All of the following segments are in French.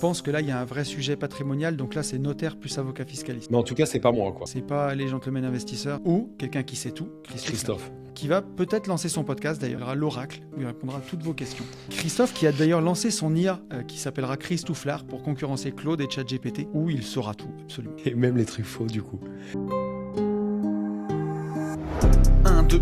pense que là, il y a un vrai sujet patrimonial. Donc là, c'est notaire plus avocat fiscaliste. Mais en tout cas, c'est pas moi, quoi. C'est pas les gentlemen investisseurs ou quelqu'un qui sait tout, Christophe. qui va peut-être lancer son podcast, d'ailleurs, il y aura l'oracle, où il répondra à toutes vos questions. Christophe qui a d'ailleurs lancé son IA qui s'appellera Christouflard pour concurrencer Claude et ChatGPT, où il saura tout, absolument. Et même les trucs faux, du coup.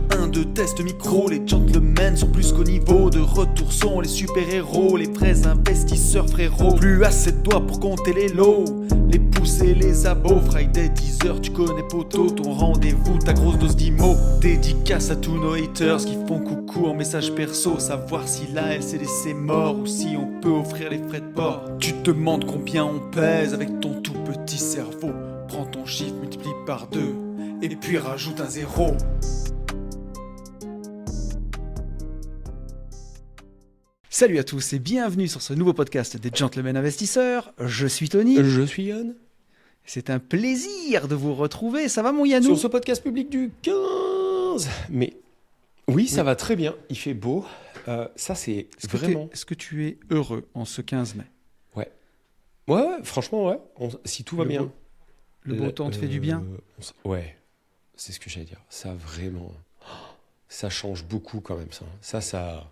1, 2, test micro, les gentlemen sont plus qu'au niveau. De retour sont les super-héros, les vrais investisseurs frérots. Plus assez de doigts pour compter les lots, les pouces et les abos. Friday 10h, tu connais poto, ton rendez-vous, ta grosse dose d'IMO. Dédicace à tous nos haters qui font coucou en message perso. Savoir si la LCDC mort ou si on peut offrir les frais de port. Tu te demandes combien on pèse avec ton tout petit cerveau. Prends ton chiffre, multiplie par 2 et puis rajoute un 0. Salut à tous et bienvenue sur ce nouveau podcast des Gentlemen Investisseurs. Je suis Tony. Je suis Yann. C'est un plaisir de vous retrouver. Ça va mon Yannou? Sur ce podcast public du 15. Mais oui, ça va très bien. Il fait beau. Ça, c'est vraiment... Est-ce que tu es heureux en ce 15 mai? Ouais, franchement, ouais. Si tout va bien. Le beau temps te fait du bien? Ouais, c'est ce que j'allais dire. Ça, vraiment... Ça change beaucoup quand même, ça. Ça...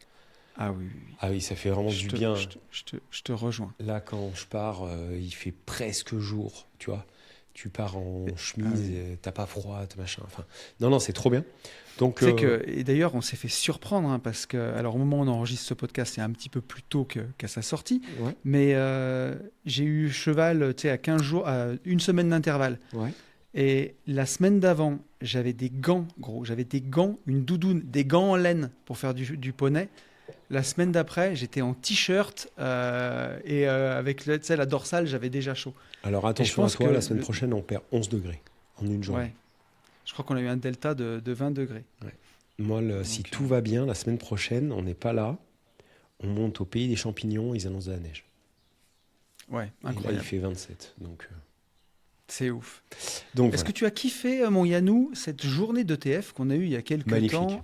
Ah oui. Ah oui, ça fait vraiment du bien. Je te rejoins. Là, quand je pars, il fait presque jour, tu vois. Tu pars en chemise, t'as pas froid, t'as machin. Enfin, non, c'est trop bien. Donc, et d'ailleurs, on s'est fait surprendre parce que, alors au moment où on enregistre ce podcast, c'est un petit peu plus tôt qu'à sa sortie. Ouais. Mais j'ai eu cheval, à 15 jours, à une semaine d'intervalle. Ouais. Et la semaine d'avant, j'avais des gants, gros. J'avais des gants, une doudoune, des gants en laine pour faire du poney. La semaine d'après, j'étais en t-shirt et avec la dorsale, j'avais déjà chaud. Alors attention à toi, la semaine prochaine, on perd 11 degrés en une journée. Ouais. Je crois qu'on a eu un delta de 20 degrés. Ouais. Moi, si tout va bien, la semaine prochaine, on n'est pas là. On monte au pays des champignons, ils annoncent de la neige. Ouais, incroyable. Et là, il fait 27. Donc, c'est ouf. Donc, Est-ce que tu as kiffé, mon Yannou, cette journée d'ETF qu'on a eue il y a quelques temps,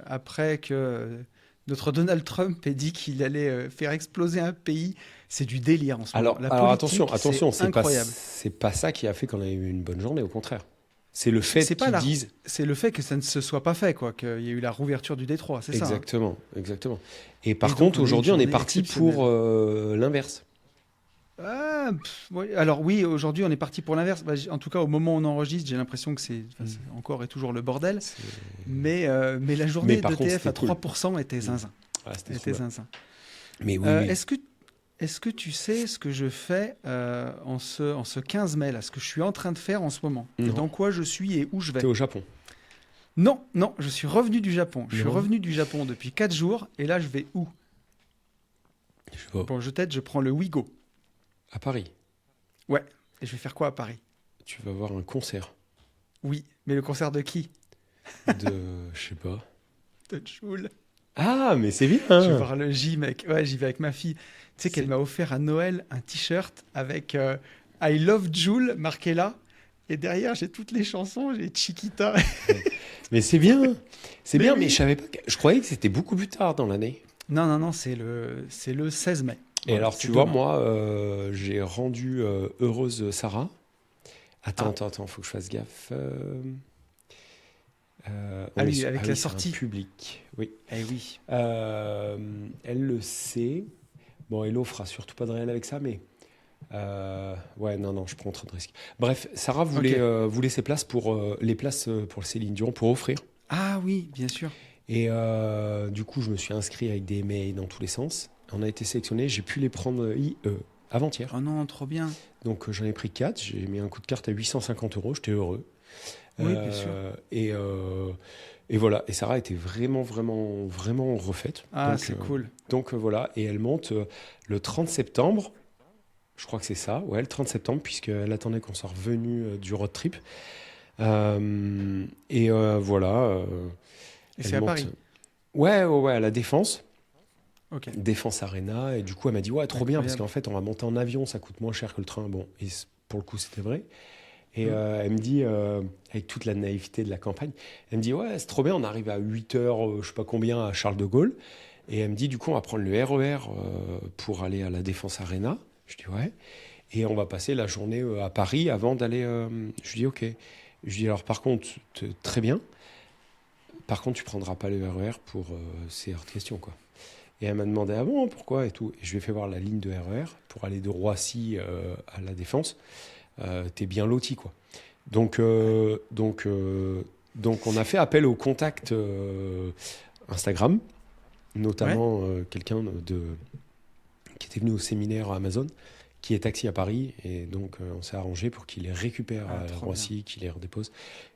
après que notre Donald Trump ait dit qu'il allait faire exploser un pays? C'est du délire en ce moment. Alors attention, c'est incroyable. C'est pas ça qui a fait qu'on a eu une bonne journée, au contraire. C'est le fait qu'ils disent... C'est le fait que ça ne se soit pas fait, quoi, qu'il y a eu la rouverture du Détroit, c'est ça. Exactement. Et par contre, aujourd'hui, on est parti pour l'inverse. Alors oui, aujourd'hui, on est parti pour l'inverse. En tout cas, au moment où on enregistre, j'ai l'impression que c'est encore et toujours le bordel. Mais la journée d'ETF à 3% était zinzin. C'était zinzin. Mais oui. Est-ce que tu sais ce que je fais en ce 15 mai, là, ce que je suis en train de faire en ce moment? Et dans quoi je suis et où je vais? T'es au Japon? Non, je suis revenu du Japon. Je suis revenu du Japon depuis 4 jours. Et là, je vais où? Bon, je prends le Ouigo. À Paris? Ouais. Et je vais faire quoi à Paris? Tu vas voir un concert. Oui, mais le concert de qui? Je sais pas. De Jul. Ah, mais c'est bien. Je vais voir le J, mec. Ouais, j'y vais avec ma fille. Tu sais qu'elle m'a offert à Noël un t-shirt avec I Love Jul marqué là. Et derrière, j'ai toutes les chansons, j'ai Chiquita. Mais c'est bien. C'est bien, oui. mais je savais pas. Je croyais que c'était beaucoup plus tard dans l'année. Non, c'est le 16 mai. Et alors, tu vois, moi, j'ai rendu heureuse Sarah. Attends, faut que je fasse gaffe. Avec la sortie public, oui. Eh oui. Elle le sait. Bon, Hello fera surtout pas de réel avec ça, mais non, je prends trop de risques. Bref, Sarah voulait ses places les places pour Céline Dion pour offrir. Ah oui, bien sûr. Et du coup, je me suis inscrit avec des mails dans tous les sens. On a été sélectionnés. J'ai pu les prendre avant-hier. Oh non, trop bien. Donc j'en ai pris 4. J'ai mis un coup de carte à 850 €. J'étais heureux. Oui, bien sûr. Et voilà. Et Sarah était vraiment refaite. Ah, donc, c'est cool. Donc voilà. Et elle monte le 30 septembre. Je crois que c'est ça. Ouais, le 30 septembre, puisqu'elle attendait qu'on soit revenu du road trip. Voilà. Et c'est à Paris? Ouais, à la Défense. Okay. Défense Arena. Et du coup, elle m'a dit, ouais, trop bien, parce qu'en fait, on va monter en avion, ça coûte moins cher que le train. Bon, et pour le coup, c'était vrai. Et elle me dit, avec toute la naïveté de la campagne, elle me dit, ouais, c'est trop bien, on arrive à 8h, je sais pas combien, à Charles de Gaulle. Et elle me dit, du coup, on va prendre le RER pour aller à la Défense Arena. Je dis ouais. Et on va passer la journée à Paris avant d'aller. Je dis ok. Je dis alors par contre, très bien. Par contre, tu prendras pas le RER pour ces heures de question, quoi. Et elle m'a demandé ah bon, pourquoi et tout. Et je lui ai fait voir la ligne de RER pour aller de Roissy à la Défense. T'es bien loti, quoi. Donc on a fait appel au contact Instagram, notamment quelqu'un qui était venu au séminaire à Amazon, qui est taxi à Paris, et donc on s'est arrangé pour qu'il les récupère à Roissy, qu'il les redépose.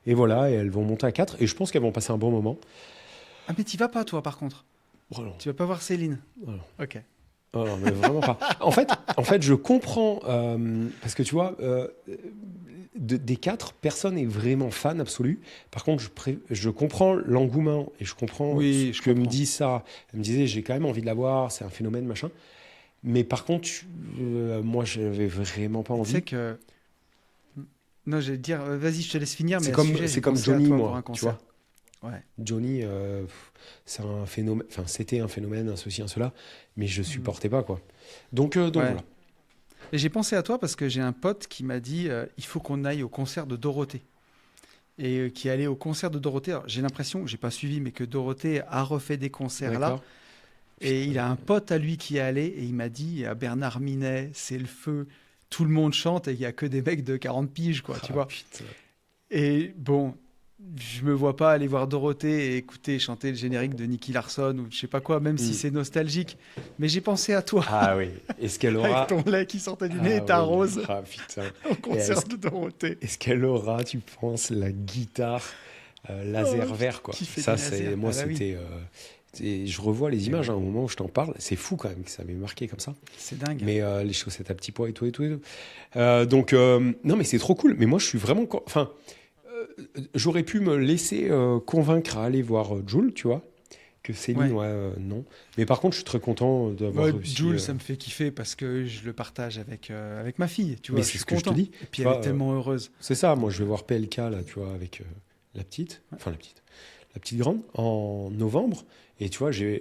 Et voilà, et elles vont monter à 4, et je pense qu'elles vont passer un bon moment. Ah mais t'y vas pas toi par contre? Voilà. Tu vas pas voir Céline? Voilà. Ok. Oh non, mais vraiment pas. En fait, je comprends, parce que tu vois, des 4, personne n'est vraiment fan absolu. Par contre, je comprends l'engouement, et je comprends ce que me dit Sarah. Elle me disait, j'ai quand même envie de la voir, c'est un phénomène, machin. Mais par contre, moi, je n'avais vraiment pas envie. Tu sais que... Non, j'allais te dire, vas-y, je te laisse finir. C'est comme Johnny, moi, tu vois. Ouais. Johnny, c'est un phénomène, enfin, c'était un phénomène, un ceci, un cela, mais je supportais pas, quoi. Donc voilà. Et j'ai pensé à toi parce que j'ai un pote qui m'a dit il faut qu'on aille au concert de Dorothée. Et qui est allé au concert de Dorothée. Alors, j'ai l'impression, j'ai pas suivi, mais que Dorothée a refait des concerts là. Et il a un pote à lui qui est allé et il m'a dit à Bernard Minet, c'est le feu, tout le monde chante et il y a que des mecs de 40 piges, quoi, tu vois. Putain. Et bon, je me vois pas aller voir Dorothée et écouter chanter le générique de Nicky Larson ou je sais pas quoi, même si c'est nostalgique. Mais j'ai pensé à toi. Ah oui. Est-ce qu'elle aura avec ton lait qui sortait du nez et ta rose. Ah putain. Au concert de Dorothée. Est-ce qu'elle aura, tu penses, la guitare laser vert, quoi. Ça, c'est moi, c'était. Et je revois les images au moment où je t'en parle. C'est fou quand même que ça m'ait marqué comme ça. C'est dingue. Mais les chaussettes à petits pois et tout. Donc, non, mais c'est trop cool. Mais moi, je suis vraiment. Enfin, j'aurais pu me laisser convaincre à aller voir Jul, tu vois. Que Céline, non. Mais par contre, je suis très content d'avoir réussi. Jul, ça me fait kiffer parce que je le partage avec ma fille, tu vois. Mais c'est ce que je te dis. Et puis elle est tellement heureuse. C'est ça. Moi, je vais voir PLK, là, tu vois, avec la petite grande, en novembre. Et tu vois, j'ai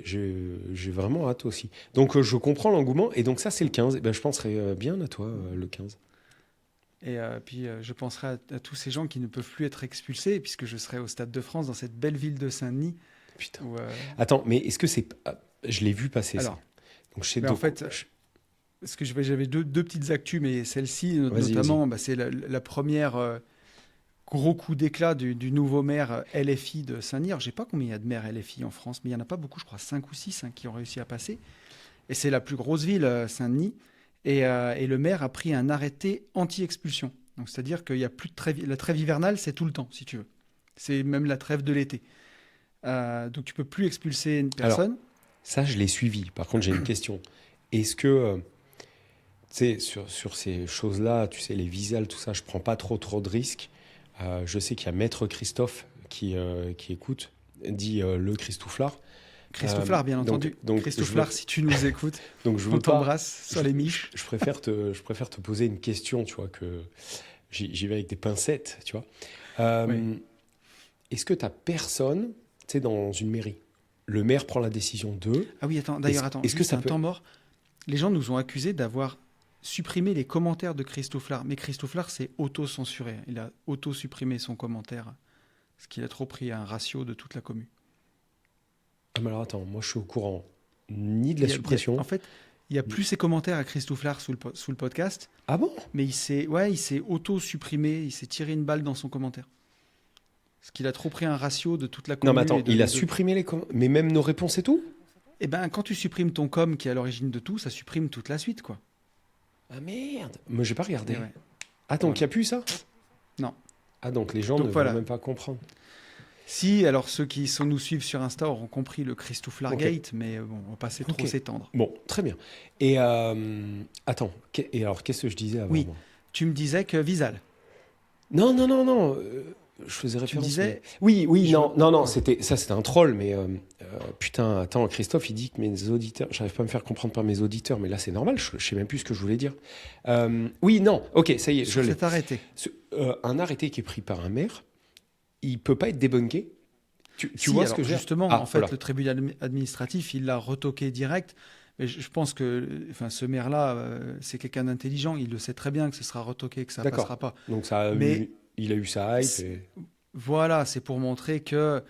vraiment hâte aussi. Donc, je comprends l'engouement. Et donc, ça, c'est le 15. Et ben, je penserai bien à toi, le 15. Et puis, je penserai à tous ces gens qui ne peuvent plus être expulsés, puisque je serai au Stade de France, dans cette belle ville de Saint-Denis. Putain. Où, attends, mais est-ce que c'est... Je l'ai vu passer, alors, ça. Donc, chez en fait, parce que j'avais deux petites actus, mais celle-ci, notamment, bah, c'est la première... gros coup d'éclat du nouveau maire LFI de Saint-Denis. Je ne sais pas combien il y a de maires LFI en France, mais il n'y en a pas beaucoup, je crois 5 ou 6 qui ont réussi à passer. Et c'est la plus grosse ville, Saint-Denis. Et le maire a pris un arrêté anti-expulsion. Donc, c'est-à-dire qu'il n'y a plus de trêve. La trêve hivernale, c'est tout le temps, si tu veux. C'est même la trêve de l'été. Donc, tu ne peux plus expulser une personne. Alors, ça, je l'ai suivi. Par contre, j'ai une question. Est-ce que... tu sais, sur ces choses-là, tu sais, les visales, tout ça, je ne prends pas trop de risques. Je sais qu'il y a Maître Christophe qui écoute, dit le Christouflard. Christouflard, bien entendu. Donc, Christouflard, si tu nous écoutes, on t'embrasse sur les miches. Je préfère te poser une question, tu vois, que j'y vais avec des pincettes, tu vois. Est-ce que tu n'as personne, tu sais, dans une mairie, le maire prend la décision de... Ah oui, d'ailleurs, est-ce que c'est un temps mort? Les gens nous ont accusés d'avoir supprimer les commentaires de Christouflard. Mais Christouflard s'est auto-censuré. Il a auto-supprimé son commentaire parce qu'il a trop pris un ratio de toute la commune. Ah mais alors attends, moi je suis au courant ni de la suppression. En fait, il n'y a plus ses commentaires à Christouflard sous le podcast. Ah bon? Mais il s'est auto-supprimé, il s'est tiré une balle dans son commentaire. Parce qu'il a trop pris un ratio de toute la commune. Non mais attends, il a supprimé les commentaires, mais même nos réponses et tout? Eh ben, quand tu supprimes ton com qui est à l'origine de tout, ça supprime toute la suite, quoi. Ah merde, moi j'ai pas regardé. Ouais. Ah donc il n'y a plus ça? Non. Ah donc les gens ne vont même pas comprendre. Si, alors ceux qui nous suivent sur Insta auront compris le Christouflard Gate, mais bon, on va pas trop s'étendre. Bon, très bien. Et attends, et alors qu'est-ce que je disais avant? Oui, tu me disais que Visal. Non, je faisais référence. Tu me disais... Oui, non, c'était un troll, mais putain, attends, Christophe, il dit que mes auditeurs, j'arrive pas à me faire comprendre par mes auditeurs, mais là c'est normal, je sais même plus ce que je voulais dire. Oui, non, ok, ça y est, je l'ai. C'est arrêté. Un arrêté qui est pris par un maire, il peut pas être débunké. Tu vois ce que je veux dire? Justement, en fait, le tribunal administratif, il l'a retoqué direct, Mais je pense que ce maire-là, c'est quelqu'un d'intelligent. Il le sait très bien que ce sera retoqué, que ça ne passera pas. Donc il a eu sa hype. Voilà, c'est pour montrer que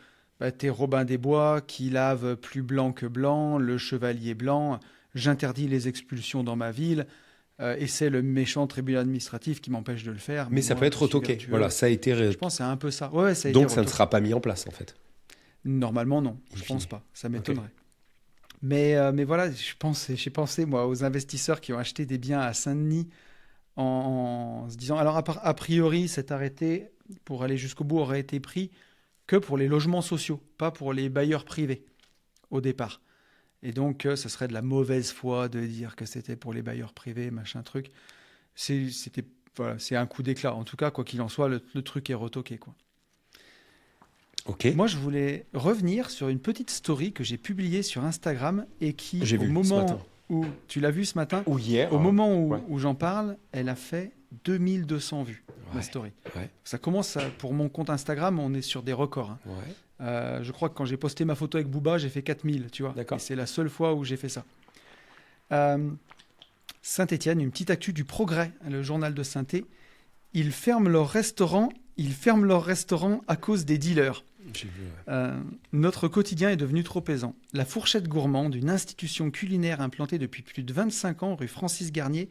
t'es Robin des Bois qui lave plus blanc que blanc, le chevalier blanc, j'interdis les expulsions dans ma ville, et c'est le méchant tribunal administratif qui m'empêche de le faire. Mais ça peut être retoqué. Voilà, ça a été. Je pense que c'est un peu ça. Ouais, ça a Donc été ça ne sera pas mis en place en fait. Normalement non, je pense pas. Ça m'étonnerait. Mais voilà, j'ai pensé moi aux investisseurs qui ont acheté des biens à Saint-Denis en se disant, alors a priori cet arrêté pour aller jusqu'au bout aurait été pris que pour les logements sociaux, pas pour les bailleurs privés au départ. Et donc ça serait de la mauvaise foi de dire que c'était pour les bailleurs privés, machin truc. C'est un coup d'éclat. En tout cas, quoi qu'il en soit, le truc est retoqué, quoi. Ok. Moi, je voulais revenir sur une petite story que j'ai publiée sur Instagram et qui, J'ai au vu moment ce matin. où tu l'as vu ce matin, Ou hier. au moment où, ouais. où j'en parle, elle a fait 2200 vues, ma story. Ouais. Ça commence pour mon compte Instagram, on est sur des records. Hein. Ouais. Je crois que quand j'ai posté ma photo avec Booba, j'ai fait 4000, tu vois. D'accord. Et c'est la seule fois où j'ai fait ça. Saint-Étienne, une petite actu du Progrès, le journal de Saint-Étienne. Ils ferment leur restaurant à cause des dealers. J'ai vu, Notre quotidien est devenu trop pesant. La Fourchette Gourmande, une institution culinaire implantée depuis plus de 25 ans rue Francis Garnier,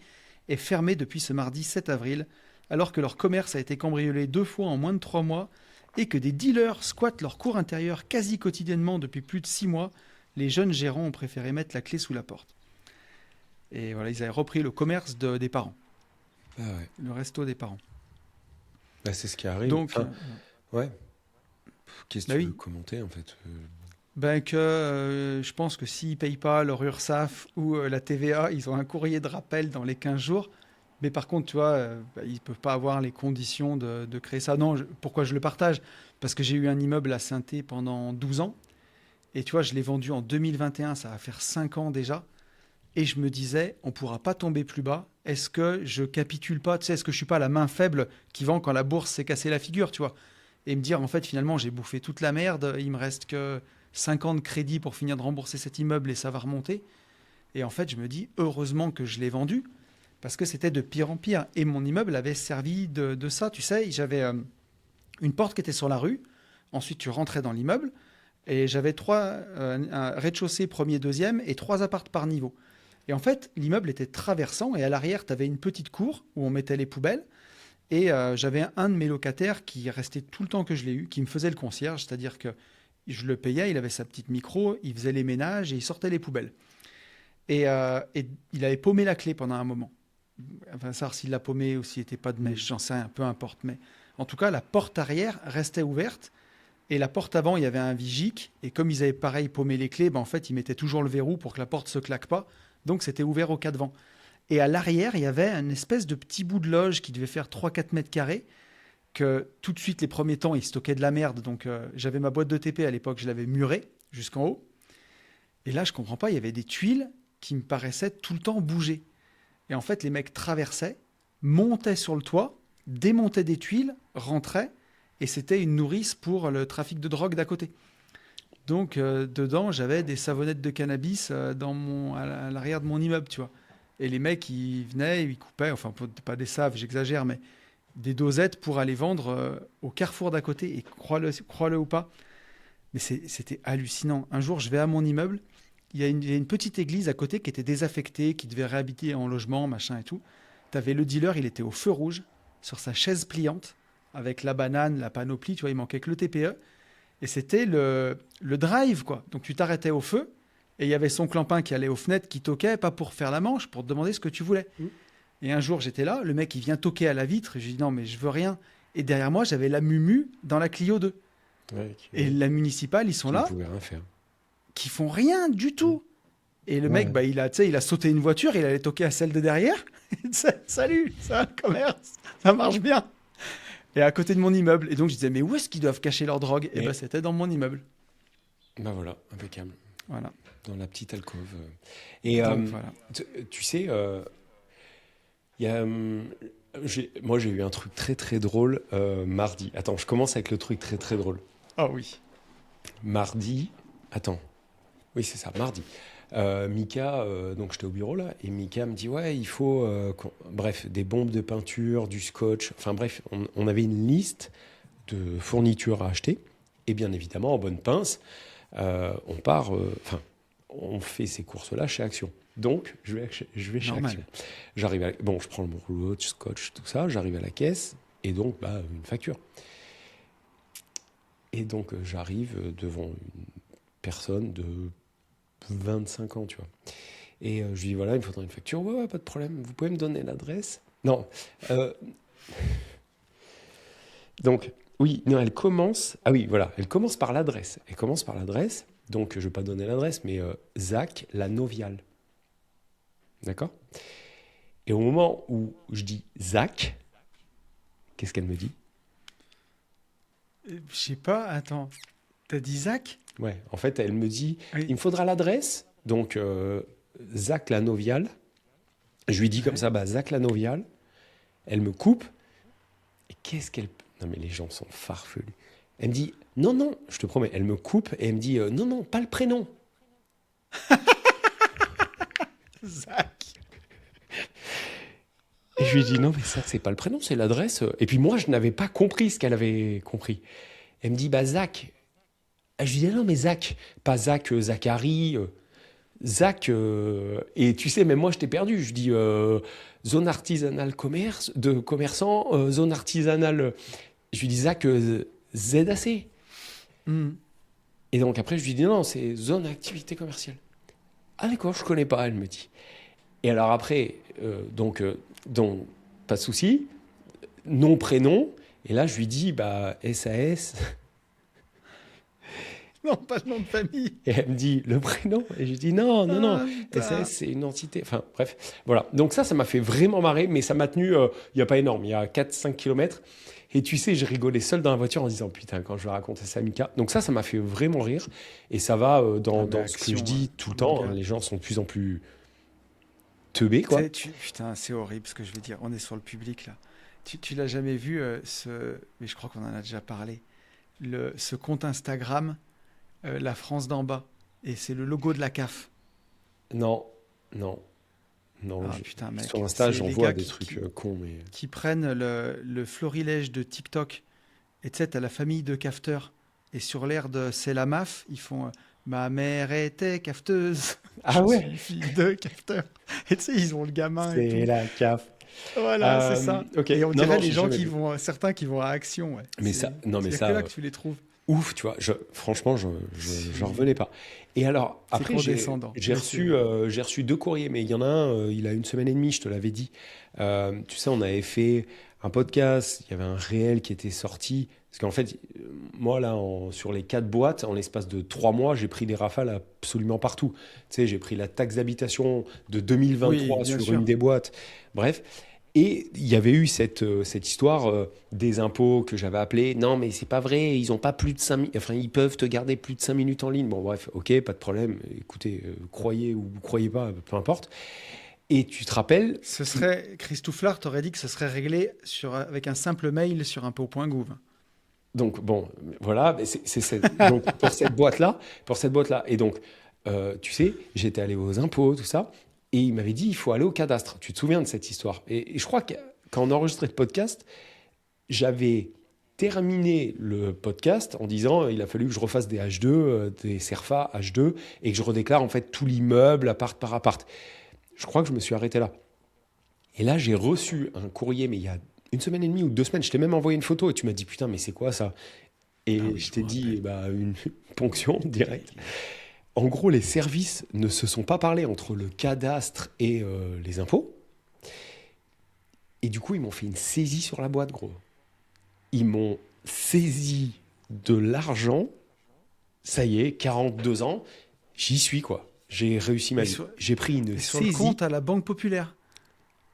est fermée depuis ce mardi 7 avril, alors que leur commerce a été cambriolé 2 fois en moins de 3 mois et que des dealers squattent leur cour intérieure quasi quotidiennement depuis plus de 6 mois. Les jeunes gérants ont préféré mettre la clé sous la porte. Et voilà, ils avaient repris le commerce des parents. Ah ouais. Le resto des parents. Bah, c'est ce qui arrive. Donc, ouais. Qu'est-ce que tu veux commenter en fait je pense que s'ils ne payent pas leur URSSAF ou la TVA, ils ont un courrier de rappel dans les 15 jours. Mais par contre, tu vois, ils ne peuvent pas avoir les conditions de créer ça. Non, pourquoi je le partage ? Parce que j'ai eu un immeuble à Saint-Étienne pendant 12 ans. Et tu vois, je l'ai vendu en 2021, ça va faire 5 ans déjà. Et je me disais, on ne pourra pas tomber plus bas. Est-ce que je capitule pas ? Tu sais, est-ce que je ne suis pas la main faible qui vend quand la bourse s'est cassée la figure, tu vois ? Et me dire, en fait, finalement, j'ai bouffé toute la merde. Il me reste que 5 ans de crédit pour finir de rembourser cet immeuble et ça va remonter. Et en fait, je me dis, heureusement que je l'ai vendu parce que c'était de pire en pire. Et mon immeuble avait servi de ça. Tu sais, j'avais une porte qui était sur la rue. Ensuite, tu rentrais dans l'immeuble. Et j'avais un rez-de-chaussée, premier, deuxième, et 3 appartes par niveau. Et en fait, l'immeuble était traversant. Et à l'arrière, tu avais une petite cour où on mettait les poubelles. Et j'avais un de mes locataires qui restait tout le temps que je l'ai eu, qui me faisait le concierge. C'est-à-dire que je le payais, il avait sa petite micro, il faisait les ménages et il sortait les poubelles. Et il avait paumé la clé pendant un moment. Enfin, savoir s'il l'a paumé ou s'il n'était pas de mèche, j'en sais rien, peu importe. Mais en tout cas, la porte arrière restait ouverte. Et la porte avant, il y avait un vigique. Et comme ils avaient pareil paumé les clés, en fait, ils mettaient toujours le verrou pour que la porte ne se claque pas. Donc, c'était ouvert au cas de vent. Et à l'arrière, il y avait une espèce de petit bout de loge qui devait faire 3-4 mètres carrés, que tout de suite, les premiers temps, il stockait de la merde. Donc, j'avais ma boîte de TP à l'époque, je l'avais murée jusqu'en haut. Et là, je ne comprends pas, il y avait des tuiles qui me paraissaient tout le temps bouger. Et en fait, les mecs traversaient, montaient sur le toit, démontaient des tuiles, rentraient, et c'était une nourrice pour le trafic de drogue d'à côté. Donc, dedans, j'avais des savonnettes de cannabis à l'arrière de mon immeuble, tu vois. Et les mecs, ils venaient, ils coupaient, enfin, pas des saves, j'exagère, mais des dosettes pour aller vendre au carrefour d'à côté. Et crois-le ou pas, mais c'était hallucinant. Un jour, je vais à mon immeuble, il y a une petite église à côté qui était désaffectée, qui devait réhabiter en logement, machin et tout. Tu avais le dealer, il était au feu rouge, sur sa chaise pliante, avec la banane, la panoplie, tu vois, il manquait que le TPE. Et c'était le drive, quoi. Donc, tu t'arrêtais au feu, et il y avait son clampin qui allait aux fenêtres, qui toquait, pas pour faire la manche, pour te demander ce que tu voulais. Et un jour, j'étais là, le mec, il vient toquer à la vitre, et je lui dis non, mais je veux rien. Et derrière moi, j'avais la Mumu dans la Clio 2. Ouais, et la municipale, ils sont là, pouvait rien faire. Qui font rien du tout. Et le mec, il a sauté une voiture, il allait toquer à celle de derrière. Salut, ça, commerce, ça marche bien. Et à côté de mon immeuble. Et donc, je disais, mais où est-ce qu'ils doivent cacher leur drogue ? Et c'était dans mon immeuble. Ben voilà, impeccable. Voilà. Dans la petite alcôve. Et donc, voilà. Tu sais, moi, j'ai eu un truc très, très drôle mardi. Attends, je commence avec le truc très, très drôle. Ah oui. Mardi. Attends. Oui, c'est ça, mardi. Mika, donc j'étais au bureau là, et Mika me dit ouais, il faut, bref, des bombes de peinture, du scotch, enfin bref, on avait une liste de fournitures à acheter, et bien évidemment, en bonne pince, on part, on fait ces courses-là chez Action. Donc, je vais chez Normal. Action. Bon, je prends mon rouleau de scotch, tout ça, j'arrive à la caisse, et donc, une facture. Et donc, j'arrive devant une personne de 25 ans, tu vois. Et je lui dis, voilà, il me faudra une facture. Ouais, pas de problème, vous pouvez me donner l'adresse? Non. Donc, oui, non, elle commence... Ah oui, voilà, elle commence par l'adresse. Donc, je ne vais pas donner l'adresse, mais Zach, la Noviale. D'accord? Et au moment où je dis Zach, qu'est-ce qu'elle me dit? Je sais pas, attends. T'as dit Zach? Ouais, en fait, elle me dit, Oui. il me faudra l'adresse. Donc, Zach, la Noviale. Je lui dis comme ça, Zach, la Noviale. Elle me coupe. Et qu'est-ce qu'elle... Non, mais les gens sont farfelus. Elle me dit, non, je te promets. Elle me coupe et elle me dit, non, pas le prénom. Zach. Et je lui dis, non, mais ça, c'est pas le prénom, c'est l'adresse. Et puis moi, je n'avais pas compris ce qu'elle avait compris. Elle me dit, Zach. Et je lui dis, non, mais Zach, pas Zach, Zachary, Zach. Et tu sais, même moi, je t'ai perdu. Je dis, zone artisanale commerçant, zone artisanale. Je lui dis, Zach, ZAC. Et donc après, je lui dis, non, c'est zone activité commerciale. Ah d'accord, je connais pas, elle me dit. Et alors après, donc, pas de souci, nom, prénom. Et là, je lui dis, SAS. Non, pas le nom de famille. Et elle me dit, le prénom. Et je lui dis, non, putain. SAS, c'est une entité. Enfin, bref, voilà. Donc ça m'a fait vraiment marrer, mais ça m'a tenu, il n'y a pas énorme, il y a 4-5 kilomètres. Et tu sais, je rigolais seul dans la voiture en disant, putain, quand je vais raconter ça à Mika. Donc ça m'a fait vraiment rire. Et ça va dans ce que je dis tout le temps. Hein, les gens sont de plus en plus teubés, quoi. Putain, c'est horrible ce que je vais dire. On est sur le public, là. Tu l'as jamais vu, mais je crois qu'on en a déjà parlé. Ce compte Instagram, La France d'en bas. Et c'est le logo de la CAF. Non. Putain, mec. Sur Insta, j'en vois des trucs cons, mais... Qui prennent le florilège de TikTok. Et tu sais, t'as la famille de cafeteurs. Et sur l'air de C'est la MAF, ils font Ma mère était cafeteuse. Ah ouais. Je suis fille de cafeteur. Et tu sais, ils ont le gamin. C'est et tout. la CAF. Voilà, c'est ça. Okay. Et on dirait les gens qui vont, certains qui vont à Action. Ouais. Mais ça, non, mais ça. C'est là que tu les trouves. Ouf, tu vois. Franchement, je revenais pas. Et alors, après, j'ai reçu 2 courriers, mais il y en a un, il a 1 semaine et demie, je te l'avais dit. Tu sais, on avait fait un podcast, il y avait un réel qui était sorti. Parce qu'en fait, moi, là, sur les 4 boîtes, en l'espace de 3 mois, j'ai pris des rafales absolument partout. Tu sais, j'ai pris la taxe d'habitation de 2023 sur une des boîtes. Bref. Et il y avait eu cette histoire des impôts que j'avais appelé. Non, mais c'est pas vrai, ils ont pas plus de 5 minutes. Enfin, ils peuvent te garder plus de 5 minutes en ligne. Bon, bref, ok, pas de problème. Écoutez, croyez ou croyez pas, peu importe. Et tu te rappelles... Christouflard t'aurait dit que ce serait réglé avec un simple mail sur impôt.gouv. Donc, bon, voilà, donc, pour cette boîte-là. Et donc, tu sais, j'étais allé aux impôts, tout ça. Et il m'avait dit, il faut aller au cadastre. Tu te souviens de cette histoire? Et je crois que quand on enregistrait le podcast, j'avais terminé le podcast en disant, il a fallu que je refasse des H2, des CERFA H2, et que je redéclare en fait tout l'immeuble, appart par appart. Je crois que je me suis arrêté là. Et là, j'ai reçu un courrier, mais il y a 1 semaine et demie ou 2 semaines, je t'ai même envoyé une photo, et tu m'as dit, putain, mais c'est quoi ça? Et je t'ai dit, une ponction directe. En gros, les services ne se sont pas parlé entre le cadastre et les impôts. Et du coup, ils m'ont fait une saisie sur la boîte, gros. Ils m'ont saisi de l'argent. Ça y est, 42 ans, j'y suis, quoi. J'ai réussi ma vie. J'ai pris une saisie. Sur le compte à la Banque Populaire.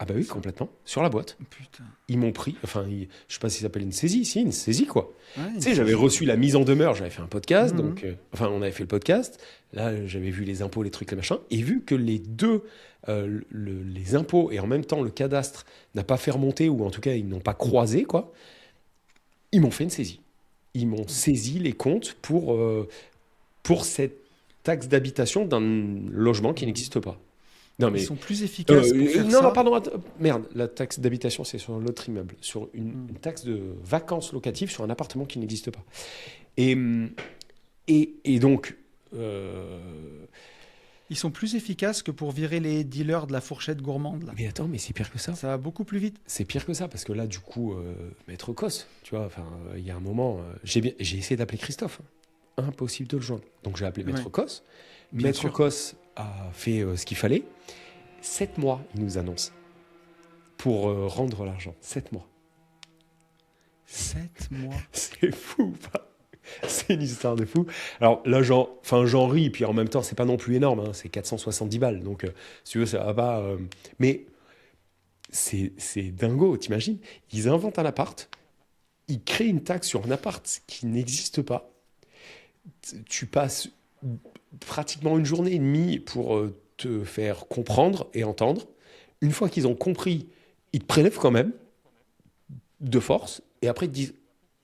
Ah bah oui, complètement. Sur la boîte. Putain. Ils m'ont pris, je sais pas si ça s'appelle une saisie, si, une saisie, quoi. Ouais, tu sais, j'avais reçu la mise en demeure, j'avais fait un podcast, donc, on avait fait le podcast, là, j'avais vu les impôts, les trucs, les machins, et vu que les deux, les impôts et en même temps le cadastre n'a pas fait remonter, ou en tout cas, ils n'ont pas croisé, quoi, ils m'ont fait une saisie. Ils m'ont saisi les comptes pour cette taxe d'habitation d'un logement qui n'existe pas. Non, mais, Ils sont plus efficaces pour faire ça. Non, pardon, merde, la taxe d'habitation, c'est sur l'autre immeuble, sur une taxe de vacances locatives sur un appartement qui n'existe pas. Et donc... Ils sont plus efficaces que pour virer les dealers de la fourchette gourmande. Là. Mais attends, mais c'est pire que ça. Ça va beaucoup plus vite. C'est pire que ça, parce que là, du coup, Maître Cos, tu vois, il y a un moment, j'ai essayé d'appeler Christophe. Impossible de le joindre. Donc j'ai appelé Maître Cos. Maître Cos a fait ce qu'il fallait. 7 mois, il nous annonce, pour rendre l'argent. 7 mois. 7 mois. C'est fou, pas. C'est une histoire de fou. Alors là, j'en ris, puis en même temps, c'est pas non plus énorme, hein, c'est 470 balles. Donc, si tu veux, ça va pas. Mais c'est dingo, t'imagines? Ils inventent un appart, ils créent une taxe sur un appart qui n'existe pas. Tu passes pratiquement une journée et demie pour te faire comprendre et entendre. Une fois qu'ils ont compris, ils te prélèvent quand même, de force, et après ils te disent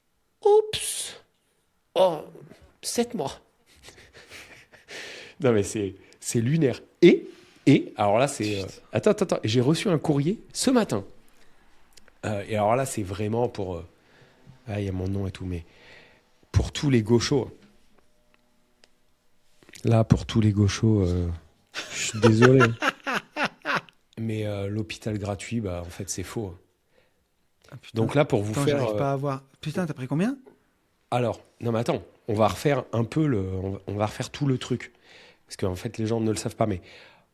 « Oups !» Oh, 7 mois. Non, mais c'est lunaire. Et, alors là, c'est... Attends, j'ai reçu un courrier ce matin. Et alors là, c'est vraiment pour... il y a mon nom et tout, mais pour tous les gauchos. Là, pour tous les gauchos, je suis désolé. Mais l'hôpital gratuit, bah, en fait, c'est faux. Ah, putain. Donc là, pour vous faire... J'arrive pas à voir. Putain, t'as pris combien? Alors, non mais attends, on va refaire un peu on va refaire tout le truc. Parce qu'en fait, les gens ne le savent pas, mais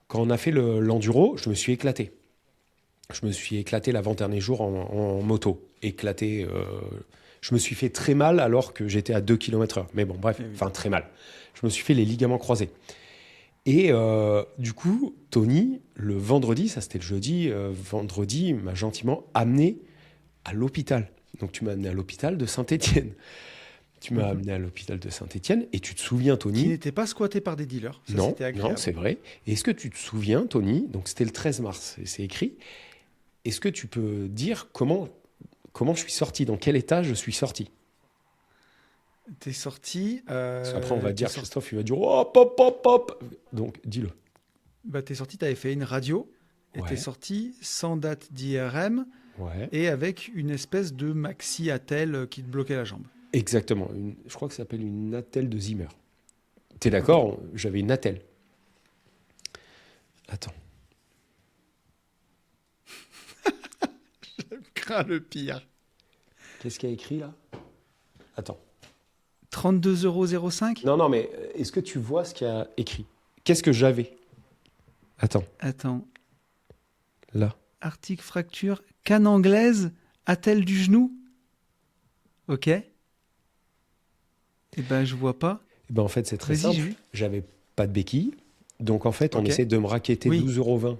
quand on a fait l'enduro, je me suis éclaté. Je me suis éclaté l'avant-dernier jour en moto. Éclaté, je me suis fait très mal alors que j'étais à 2 km/h. Mais bon, bref, enfin très mal. Je me suis fait les ligaments croisés. Et du coup, Tony, le vendredi, ça c'était le jeudi, vendredi, m'a gentiment amené à l'hôpital. Donc tu m'as amené à l'hôpital de Saint-Étienne. Tu m'as amené à l'hôpital de Saint-Étienne et tu te souviens, Tony... Qui n'était pas squatté par des dealers. Ça, non, c'était agréable. non, c'est vrai. Et est-ce que tu te souviens, Tony, donc c'était le 13 mars, c'est écrit, est-ce que tu peux dire comment je suis sorti, dans quel état je suis sorti? T'es sorti... Après, on va dire, Christophe, il va dire, oh, pop, pop, pop. Donc, dis-le. Bah, t'es sorti, t'avais fait une radio, et t'es sorti sans date d'IRM, et avec une espèce de maxi attelle qui te bloquait la jambe. Exactement. Je crois que ça s'appelle une attelle de Zimmer. T'es d'accord? J'avais une attelle. Attends. Je crains le pire. Qu'est-ce qu'il y a écrit là? Attends. 32,05 €? Non, mais est-ce que tu vois ce qu'il y a écrit? Qu'est-ce que j'avais? Attends. Là. Article fracture, canne anglaise, attelle du genou. Ok. Eh ben, je vois pas. Eh ben, en fait, c'est très simple. J'avais pas de béquilles. Donc, en fait, on essaie de me raqueter 12,20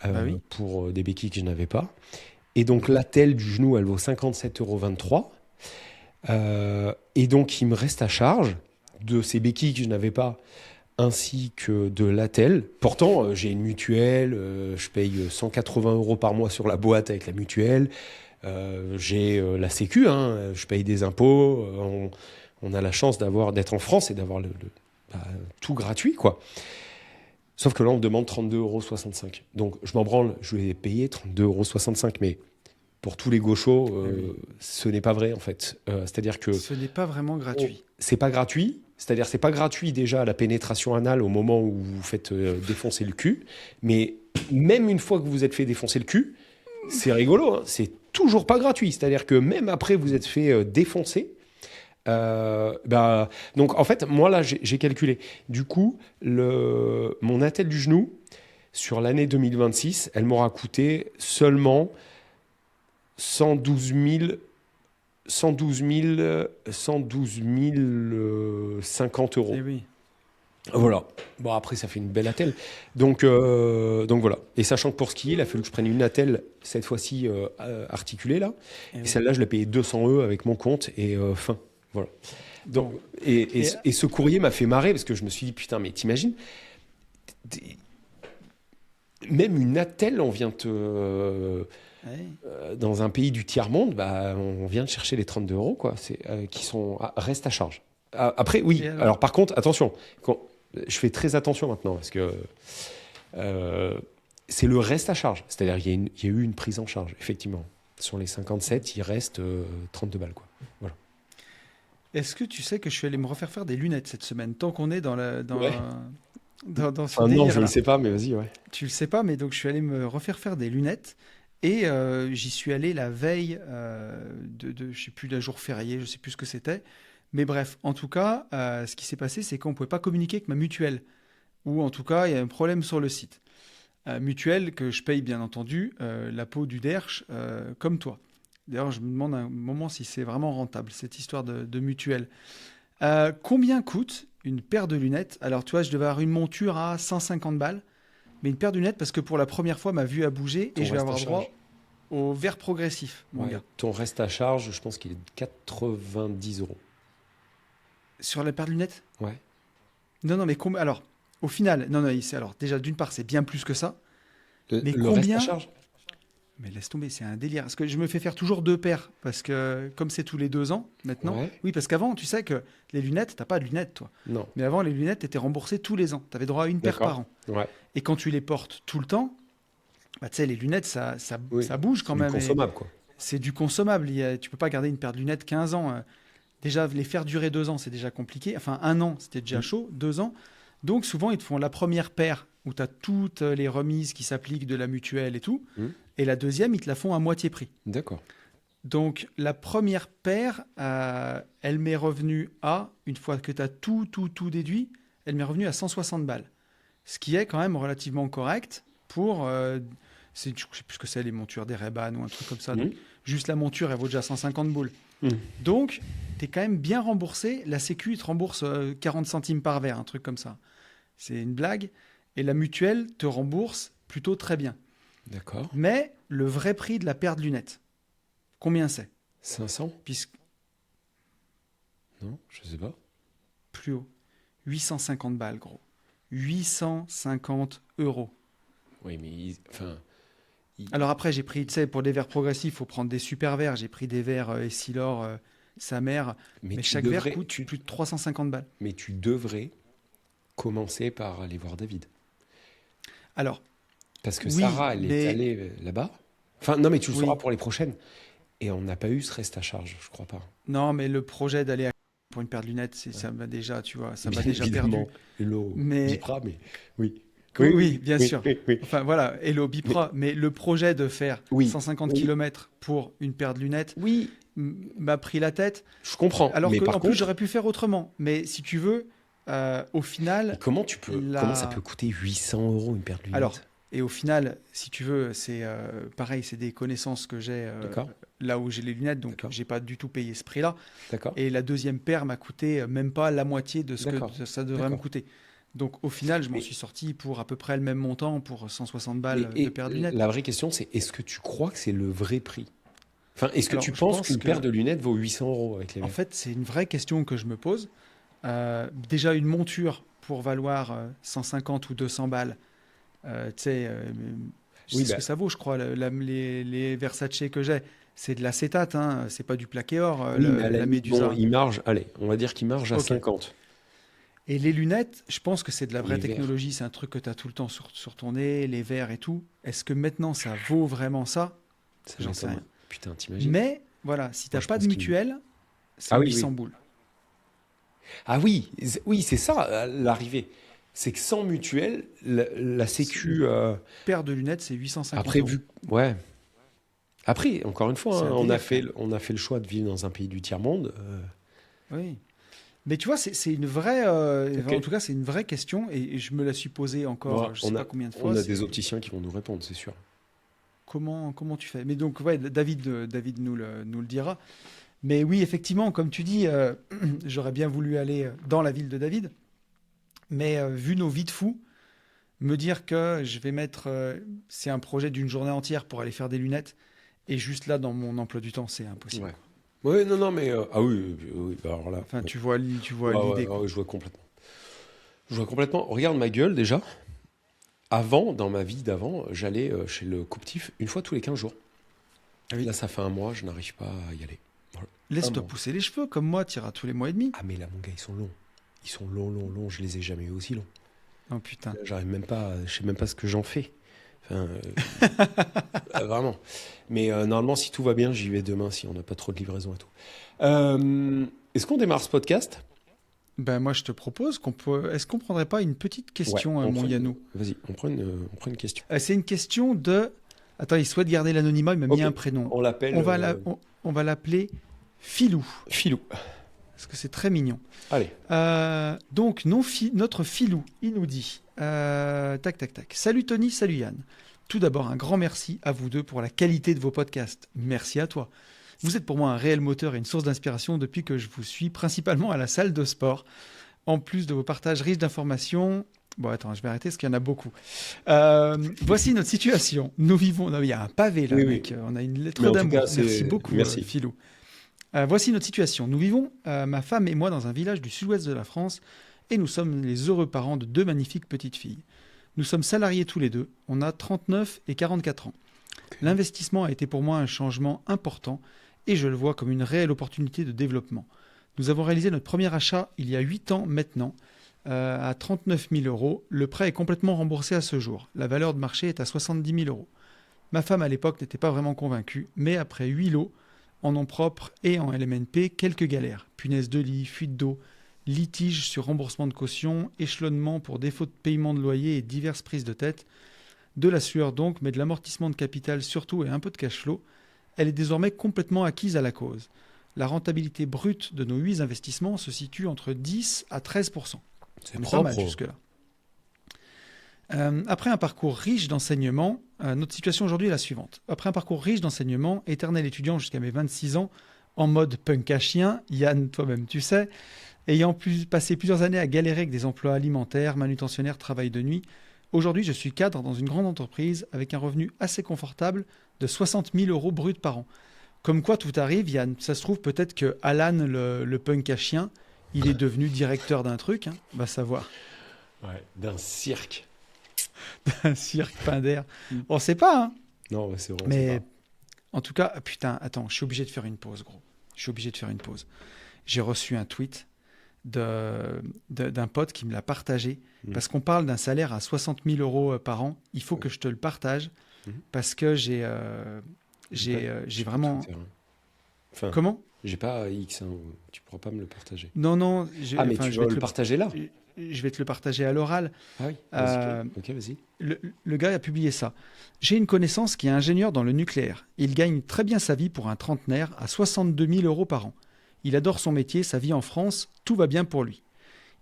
€ pour des béquilles que je n'avais pas. Et donc, l'attelle du genou, elle vaut 57,23 €. Et donc, il me reste à charge de ces béquilles que je n'avais pas, ainsi que de l'attelle. Pourtant, j'ai une mutuelle. Je paye 180 € par mois sur la boîte avec la mutuelle. J'ai la Sécu. Je paye des impôts. On a la chance d'être en France et d'avoir tout gratuit, quoi. Sauf que là, on me demande 32,65 €. Donc, je m'en branle, je vais payer 32,65 €. Mais pour tous les gauchos, ce n'est pas vrai, en fait. C'est-à-dire que... Ce n'est pas vraiment gratuit. C'est pas gratuit. C'est-à-dire c'est pas gratuit déjà à la pénétration anale au moment où vous faites défoncer le cul. Mais même une fois que vous vous êtes fait défoncer le cul, c'est rigolo, hein, c'est toujours pas gratuit. C'est-à-dire que même après vous êtes fait défoncer... donc en fait moi là j'ai calculé du coup mon attelle du genou sur l'année 2026 elle m'aura coûté seulement 112 050 €. Eh oui. Voilà. Bon, après, ça fait une belle attelle. Donc voilà. Et sachant que pour skier, il a fallu que je prenne une attelle, cette fois-ci articulée, là. Et celle-là, je l'ai payée 200 € avec mon compte et fin. Voilà. Donc, et ce courrier m'a fait marrer parce que je me suis dit, putain, mais t'imagines, même une attelle, on vient dans un pays du tiers-monde, on vient de chercher les 32 € quoi, qui restent à charge. Après, oui. Alors, par contre, attention, Je fais très attention maintenant parce que c'est le reste à charge. C'est-à-dire qu'il y a eu une prise en charge, effectivement. Sur les 57, il reste 32 balles, quoi. Voilà. Est-ce que tu sais que je suis allé me refaire faire des lunettes cette semaine, tant qu'on est dans Ouais. dans ce Ah non, je délire-là. ne le sais pas, mais vas-y, ouais. Tu le sais pas, mais donc je suis allé me refaire faire des lunettes et j'y suis allé la veille je sais plus, d'un jour férié, je sais plus ce que c'était. Mais bref, en tout cas, ce qui s'est passé, c'est qu'on pouvait pas communiquer avec ma mutuelle. Ou en tout cas, il y a un problème sur le site. Mutuelle que je paye bien entendu, la peau du derche, comme toi. D'ailleurs, je me demande un moment si c'est vraiment rentable, cette histoire de mutuelle. Combien coûte une paire de lunettes? Alors, tu vois, je devais avoir une monture à 150 balles, mais une paire de lunettes parce que pour la première fois, ma vue a bougé Ton et je vais reste à avoir droit charge. au verre progressif, mon Ouais. gars. Ton reste à charge, je pense qu'il est de 90 euros. Sur la paire de lunettes? Ouais. Non, non, mais combien? Alors, au final, non, non, alors déjà, d'une part, c'est bien plus que ça. Mais Le reste à combien? charge? Mais laisse tomber, c'est un délire. Parce que je me fais faire toujours 2 paires. Parce que comme c'est tous les 2 ans maintenant. Ouais. Oui, parce qu'avant, tu sais que les lunettes, t'as pas de lunettes, toi. Non. Mais avant, les lunettes étaient remboursées tous les ans. Tu avais droit à une paire D'accord. par an. Ouais. Et quand tu les portes tout le temps, bah, tu sais, les lunettes, ça Oui. bouge quand C'est du même. Et consommable, quoi. c'est du consommable. Tu peux pas garder une paire de lunettes 15 ans. Déjà, les faire durer 2 ans, c'est déjà compliqué. Enfin, 1 an, c'était déjà chaud. 2 ans. Donc, souvent, ils te font la première paire où tu as toutes les remises qui s'appliquent de la mutuelle et tout. Mm. Et la deuxième, ils te la font à moitié prix. D'accord. Donc, la première paire, elle m'est revenue une fois que tu as tout déduit, elle m'est revenue à 160 balles. Ce qui est quand même relativement correct pour. Je sais plus ce que c'est, les montures des Ray-Ban ou un truc comme ça. Donc, juste la monture, elle vaut déjà 150 boules. Mm. Donc, tu es quand même bien remboursé. La Sécu, il te rembourse 40 centimes par verre, un truc comme ça. C'est une blague. Et la mutuelle te rembourse plutôt très bien. D'accord. Mais le vrai prix de la paire de lunettes, combien c'est? 500? Puisque Non, je sais pas. plus haut. 850 balles, gros. 850 euros. Oui, mais enfin, Alors après, j'ai pris, tu sais, pour des verres progressifs, il faut prendre des super verres. J'ai pris des verres Essilor, sa mère. Mais tu chaque devrais, verre coûte plus de 350 balles. mais tu devrais commencer par aller voir David. Alors, Parce que oui, Sarah, elle est mais allée là-bas. Enfin, non, mais tu le oui. sauras pour les prochaines. Et on n'a pas eu ce reste à charge, je crois pas. Non, mais le projet d'aller pour une paire de lunettes, ça m'a déjà, tu vois, ça m'a Bien déjà perdu. évidemment, Hello, Mais Bipra, mais oui. oui, bien oui, sûr. oui, oui. Enfin voilà, Hello Bipra. Mais le projet de faire Oui, 150 oui. km pour une paire de lunettes Oui, m'a pris la tête. je comprends. Alors mais par qu'en plus, contre, j'aurais pu faire autrement. Mais si tu veux, au final, comment la- ça peut coûter 800 euros une paire de lunettes? alors, et au final, si tu veux, c'est pareil, c'est des connaissances que j'ai D'accord, là où j'ai les lunettes, donc D'accord. j'ai pas du tout payé ce prix-là. d'accord. Et la deuxième paire m'a coûté même pas la moitié de ce D'accord. que ça devrait me D'accord. coûter. Donc au final, je m'en Mais- suis sorti pour à peu près le même montant, pour 160 balles Et de paire de lunettes. la vraie question, c'est est-ce que tu crois que c'est le vrai prix? Enfin, est-ce que Alors, tu je penses pense qu'une que- paire de lunettes vaut 800 euros avec les En verres? fait, c'est une vraie question que je me pose. Déjà, une monture pour valoir 150 ou 200 balles, tu sais, je Oui, sais ce bah- que ça vaut, je crois. Les Versace que j'ai, c'est de l'acétate, hein, c'est pas du plaqué or, Oui, mais à la la limite, Médusa. bon, il marge, allez, on va dire qu'il marge à Ok. 50. Et les lunettes, je pense que c'est de la vraie Les verres. technologie, c'est un truc que tu as tout le temps sur ton nez, les verres et tout. Est-ce que maintenant ça vaut vraiment ça? Ça J'en sais m'étonne. rien. Putain, t'imagines? Mais voilà, si tu Moi, n'as je pas de pense qu'il- mutuelle, c'est Ah oui, 800 oui. boules. Ah oui, oui, c'est ça l'arrivée. C'est que sans mutuelle, la Sécu Paire de lunettes, c'est 850 après euros. vu, ouais. Après, encore une fois, C'est hein, un on a délire, fait, quand même. on a fait le choix de vivre dans un pays du tiers-monde. Oui. Mais tu vois, c'est une vraie. Ok. En tout cas, c'est une vraie question et je me la suis posée encore, Ouais, je sais pas combien de on fois. a c'est des opticiens qui vont nous répondre, c'est sûr. comment tu fais? Mais donc, ouais, David nous le dira. Mais oui, effectivement, comme tu dis, j'aurais bien voulu aller dans la ville de David. Mais vu nos vies de fous, me dire que je vais mettre. C'est un projet d'une journée entière pour aller faire des lunettes. Et juste là, dans mon emploi du temps, c'est impossible. Ouais. Oui, non, non, mais ah oui, oui, bah alors là. Enfin, ouais. tu vois Ouais, l'idée, ouais, quoi. ouais, je vois complètement. Je vois complètement. Regarde ma gueule déjà. Avant, dans ma vie d'avant, j'allais chez le couptif une fois tous les 15 jours. Ah oui. Là, ça fait un mois, je n'arrive pas à y aller. Voilà. Laisse-toi bon. pousser les cheveux, comme moi, tu iras tous les mois et demi. Ah, mais là, mon gars, ils sont longs. Ils sont longs. Je les ai jamais eu aussi longs. Oh putain. J'arrive même pas, je sais même pas ce que j'en fais. Enfin, vraiment. Mais normalement, si tout va bien, j'y vais demain si on n'a pas trop de livraison et tout. Est-ce qu'on démarre ce podcast? Ben moi, je te propose Est-ce qu'on prendrait pas une petite question, mon Yannou? Vas-y, on prend une question. C'est une question de. Attends, il souhaite garder l'anonymat, il m'a mis un prénom. On l'appelle. On va l'appeler Filou. Filou. Parce que c'est très mignon. Allez. Donc, notre Filou, il nous dit tac. Salut Tony, salut Yann. Tout d'abord, un grand merci à vous deux pour la qualité de vos podcasts. Merci à toi. Vous êtes pour moi un réel moteur et une source d'inspiration depuis que je vous suis, principalement à la salle de sport. En plus de vos partages riches d'informations. Bon, attends, je vais arrêter parce qu'il y en a beaucoup. Voici notre situation. Nous vivons. Non, il y a un pavé là, mec. On a une lettre d'amour. Merci beaucoup, Filou. Voici notre situation. Nous vivons, ma femme et moi, dans un village du sud-ouest de la France et nous sommes les heureux parents de 2 magnifiques petites filles. Nous sommes salariés tous les deux. On a 39 et 44 ans. Okay. L'investissement a été pour moi un changement important et je le vois comme une réelle opportunité de développement. Nous avons réalisé notre premier achat il y a 8 ans maintenant à 39 000 €. Le prêt est complètement remboursé à ce jour. La valeur de marché est à 70 000 €. Ma femme à l'époque n'était pas vraiment convaincue, mais après 8 lots, en nom propre et en LMNP, quelques galères. Punaise de lit, fuite d'eau, litige sur remboursement de caution, échelonnement pour défaut de paiement de loyer et diverses prises de tête. De la sueur donc, mais de l'amortissement de capital surtout et un peu de cash flow. Elle est désormais complètement acquise à la cause. La rentabilité brute de nos 8 investissements se situe entre 10 à 13%. C'est pas mal jusque-là. Après un parcours riche d'enseignement, notre situation aujourd'hui est la suivante. Après un parcours riche d'enseignement, éternel étudiant jusqu'à mes 26 ans, en mode punk à chien, Yann, toi-même tu sais, ayant passé plusieurs années à galérer avec des emplois alimentaires, manutentionnaires, travail de nuit, aujourd'hui je suis cadre dans une grande entreprise avec un revenu assez confortable de 60 000 € bruts par an. Comme quoi tout arrive, Yann, ça se trouve peut-être que Alan, le punk à chien, il est devenu directeur d'un truc, hein, va savoir. Ouais, d'un cirque. D'un cirque Pinder. On sait pas, hein. Non, c'est vrai. Mais en tout cas, putain, attends, je suis obligé de faire une pause, gros. J'ai reçu un tweet d'un pote qui me l'a partagé parce qu'on parle d'un salaire à 60 000 € par an. Il faut que je te le partage parce que j'ai vraiment. Enfin, comment? J'ai pas X, hein, tu pourras pas me le partager. Non. Mais tu vas le partager là? Je vais te le partager à l'oral. Ah oui, vas-y. Ok, vas-y. Le gars a publié ça. J'ai une connaissance qui est ingénieur dans le nucléaire. Il gagne très bien sa vie pour un trentenaire à 62 000 € par an. Il adore son métier, sa vie en France, tout va bien pour lui.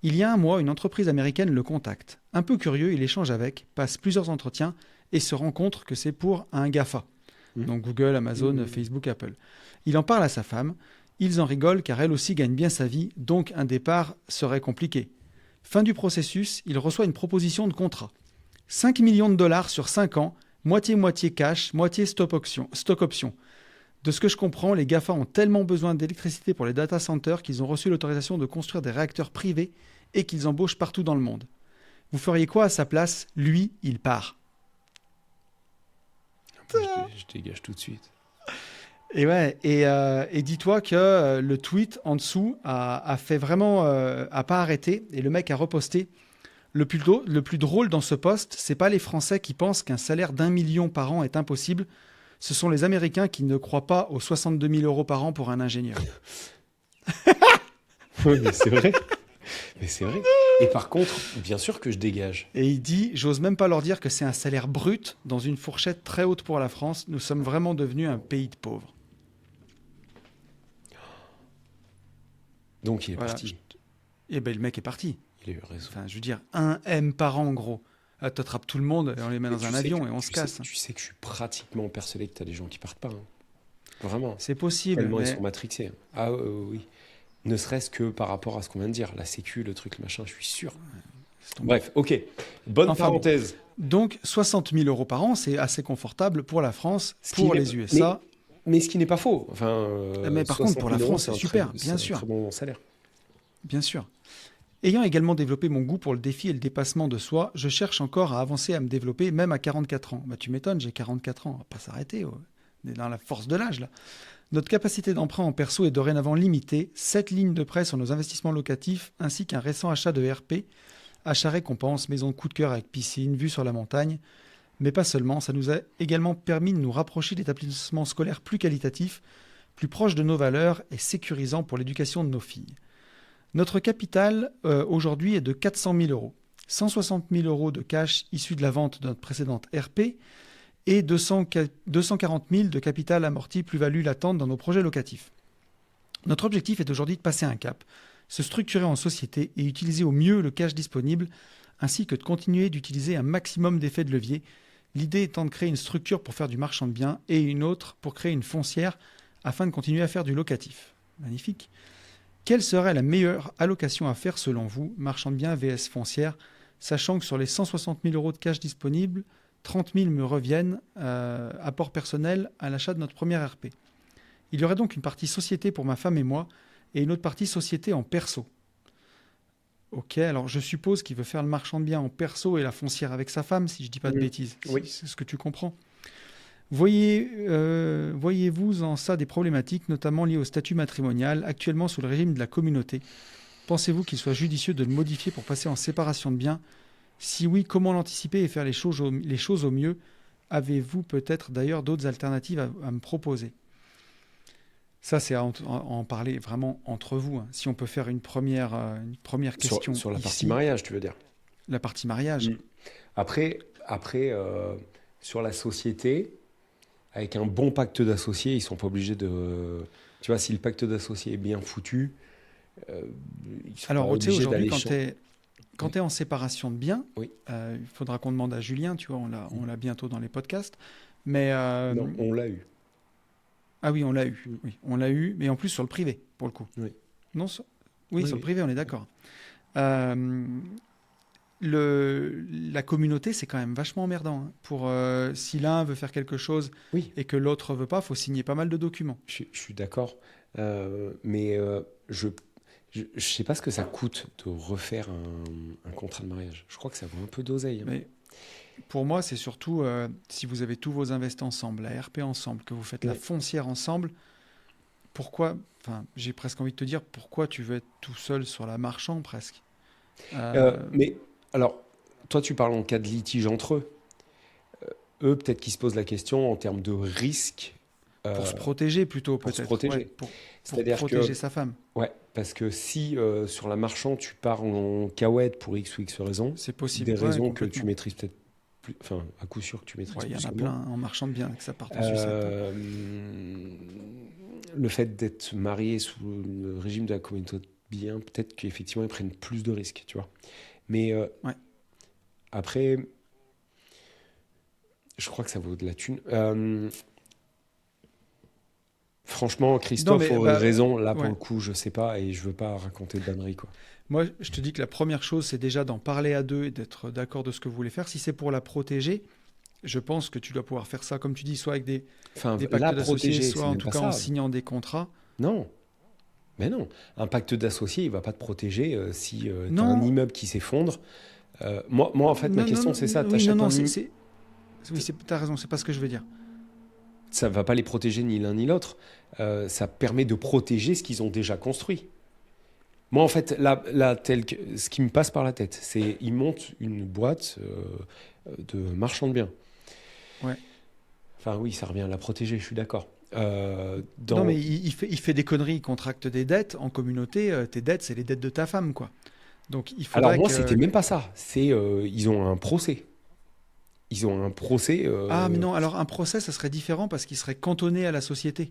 Il y a un mois, une entreprise américaine le contacte. Un peu curieux, il échange avec, passe plusieurs entretiens et se rend compte que c'est pour un GAFA. Donc Google, Amazon, Facebook, Apple. Il en parle à sa femme. Ils en rigolent car elle aussi gagne bien sa vie, donc un départ serait compliqué. Fin du processus, il reçoit une proposition de contrat. 5 millions de dollars sur 5 ans, moitié-moitié cash, moitié stock option. De ce que je comprends, les GAFA ont tellement besoin d'électricité pour les data centers qu'ils ont reçu l'autorisation de construire des réacteurs privés et qu'ils embauchent partout dans le monde. Vous feriez quoi à sa place? Lui, il part. Je dégage tout de suite. Et ouais, et dis-toi que le tweet en dessous a fait vraiment, a pas arrêté, et le mec a reposté. Le plus drôle dans ce post, c'est pas les Français qui pensent qu'un salaire d'1 million par an est impossible. Ce sont les Américains qui ne croient pas aux 62 000 € par an pour un ingénieur. Oui, mais c'est vrai. Et par contre, bien sûr que je dégage. Et il dit, j'ose même pas leur dire que c'est un salaire brut dans une fourchette très haute pour la France. Nous sommes vraiment devenus un pays de pauvres. Donc il est parti. Et ben le mec est parti. Il a eu raison. Enfin, je veux dire, 1 M par an, en gros. T'attrapes tout le monde et on les met dans un avion et on se casse. Tu sais que je suis pratiquement persuadé que tu as des gens qui partent pas. Hein. Vraiment. C'est possible. Tellement ils sont matrixés. Ah oui. Ne serait-ce que par rapport à ce qu'on vient de dire. La sécu, le truc, le machin, je suis sûr. Bref, ok. Bonne parenthèse. Bon. Donc, 60 000 € par an, c'est assez confortable pour la France, pour les USA. Mais ce qui n'est pas faux. Mais par contre, pour la France, c'est super, bien sûr. C'est un très bon salaire. Bien sûr. Ayant également développé mon goût pour le défi et le dépassement de soi, je cherche encore à avancer, à me développer, même à 44 ans. Bah, tu m'étonnes, j'ai 44 ans, on va pas s'arrêter. On est dans la force de l'âge, là. Notre capacité d'emprunt en perso est dorénavant limitée. 7 lignes de prêt sur nos investissements locatifs, ainsi qu'un récent achat de RP, achat récompense, maison de coup de cœur avec piscine, vue sur la montagne. Mais pas seulement, ça nous a également permis de nous rapprocher d'établissements scolaires plus qualitatifs, plus proches de nos valeurs et sécurisants pour l'éducation de nos filles. Notre capital aujourd'hui est de 400 000 euros. 160 000 euros de cash issus de la vente de notre précédente RP et 240 000 de capital amorti plus-value latente dans nos projets locatifs. Notre objectif est aujourd'hui de passer un cap, se structurer en société et utiliser au mieux le cash disponible, ainsi que de continuer d'utiliser un maximum d'effets de levier. L'idée étant de créer une structure pour faire du marchand de biens et une autre pour créer une foncière afin de continuer à faire du locatif. Magnifique. Quelle serait la meilleure allocation à faire selon vous, marchand de biens vs foncière, sachant que sur les 160 000 euros de cash disponibles, 30 000 me reviennent apport personnel à l'achat de notre première RP. Il y aurait donc une partie société pour ma femme et moi et une autre partie société en perso. Ok, alors je suppose qu'il veut faire le marchand de biens en perso et la foncière avec sa femme, si je ne dis pas de bêtises. Oui. C'est ce que tu comprends. Voyez-vous en ça des problématiques, notamment liées au statut matrimonial, actuellement sous le régime de la communauté? Pensez-vous qu'il soit judicieux de le modifier pour passer en séparation de biens? Si oui, comment l'anticiper et faire les choses au mieux? Avez-vous peut-être d'ailleurs d'autres alternatives à me proposer? Ça, c'est à en parler vraiment entre vous. Si on peut faire une première question. Sur la ici. partie mariage, tu veux dire? La partie mariage. Après sur la société, avec un bon pacte d'associés, ils sont pas obligés de... Tu vois, si le pacte d'associés est bien foutu, ils sont Alors, pas tu sais, obligés aujourd'hui, d'aller quand tu es en séparation de biens, Oui. Il faudra qu'on demande à Julien, tu vois, on l'a bientôt dans les podcasts. Mais, Non, on l'a eu. Ah oui, on l'a eu. Oui, on l'a eu, mais en plus sur le privé, pour le coup. Oui. Non, oui, sur le privé, on est d'accord. La communauté, c'est quand même vachement emmerdant. Pour, si l'un veut faire quelque chose et que l'autre veut pas, il faut signer pas mal de documents. Je suis d'accord. Mais je sais pas ce que ça coûte de refaire un contrat de mariage. Je crois que ça vaut un peu d'oseille. Mais pour moi, c'est surtout si vous avez tous vos invests ensemble, la RP ensemble, que vous faites la foncière ensemble, pourquoi, j'ai presque envie de te dire, pourquoi tu veux être tout seul sur la marchand presque Mais alors, toi, tu parles en cas de litige entre eux. Eux, peut-être qu'ils se posent la question en termes de risque. Pour se protéger plutôt, peut-être. Pour se protéger. Ouais, pour protéger sa femme. Ouais, parce que si sur la marchand, tu pars en cahuète pour X ou X raisons, c'est possible. Des raisons que tu maîtrises peut-être plus, enfin, à coup sûr que tu maîtrises plus. Il y en a plein en marchand de biens que ça part en sucette. Le fait d'être marié sous le régime de la communauté de biens, peut-être qu'effectivement, ils prennent plus de risques, tu vois. Mais après, je crois que ça vaut de la thune. Franchement, Christophe aurait raison. Là, pour le coup, je sais pas et je veux pas raconter de banneries, quoi. Moi, je te dis que la première chose, c'est déjà d'en parler à deux et d'être d'accord de ce que vous voulez faire. Si c'est pour la protéger, je pense que tu dois pouvoir faire ça, comme tu dis, soit avec des pactes d'associés, soit en tout cas en signant des contrats. Non. Mais non. Un pacte d'associés, il va pas te protéger si tu as un immeuble qui s'effondre. Moi, en fait, ma question, c'est ça. Oui, t'as raison, c'est pas ce que je veux dire. Ça va pas les protéger ni l'un ni l'autre. Ça permet de protéger ce qu'ils ont déjà construit. Moi, en fait, ce qui me passe par la tête, c'est ils montent une boîte de marchand de biens. Ouais. Enfin, oui, ça revient à la protéger, je suis d'accord. Non, mais il fait des conneries, il contracte des dettes en communauté. Tes dettes, c'est les dettes de ta femme, quoi. Donc, il faudrait Alors, moi, c'était même pas ça. C'est ils ont un procès. Ils ont un procès. Ah, mais non, alors un procès, ça serait différent parce qu'il serait cantonné à la société.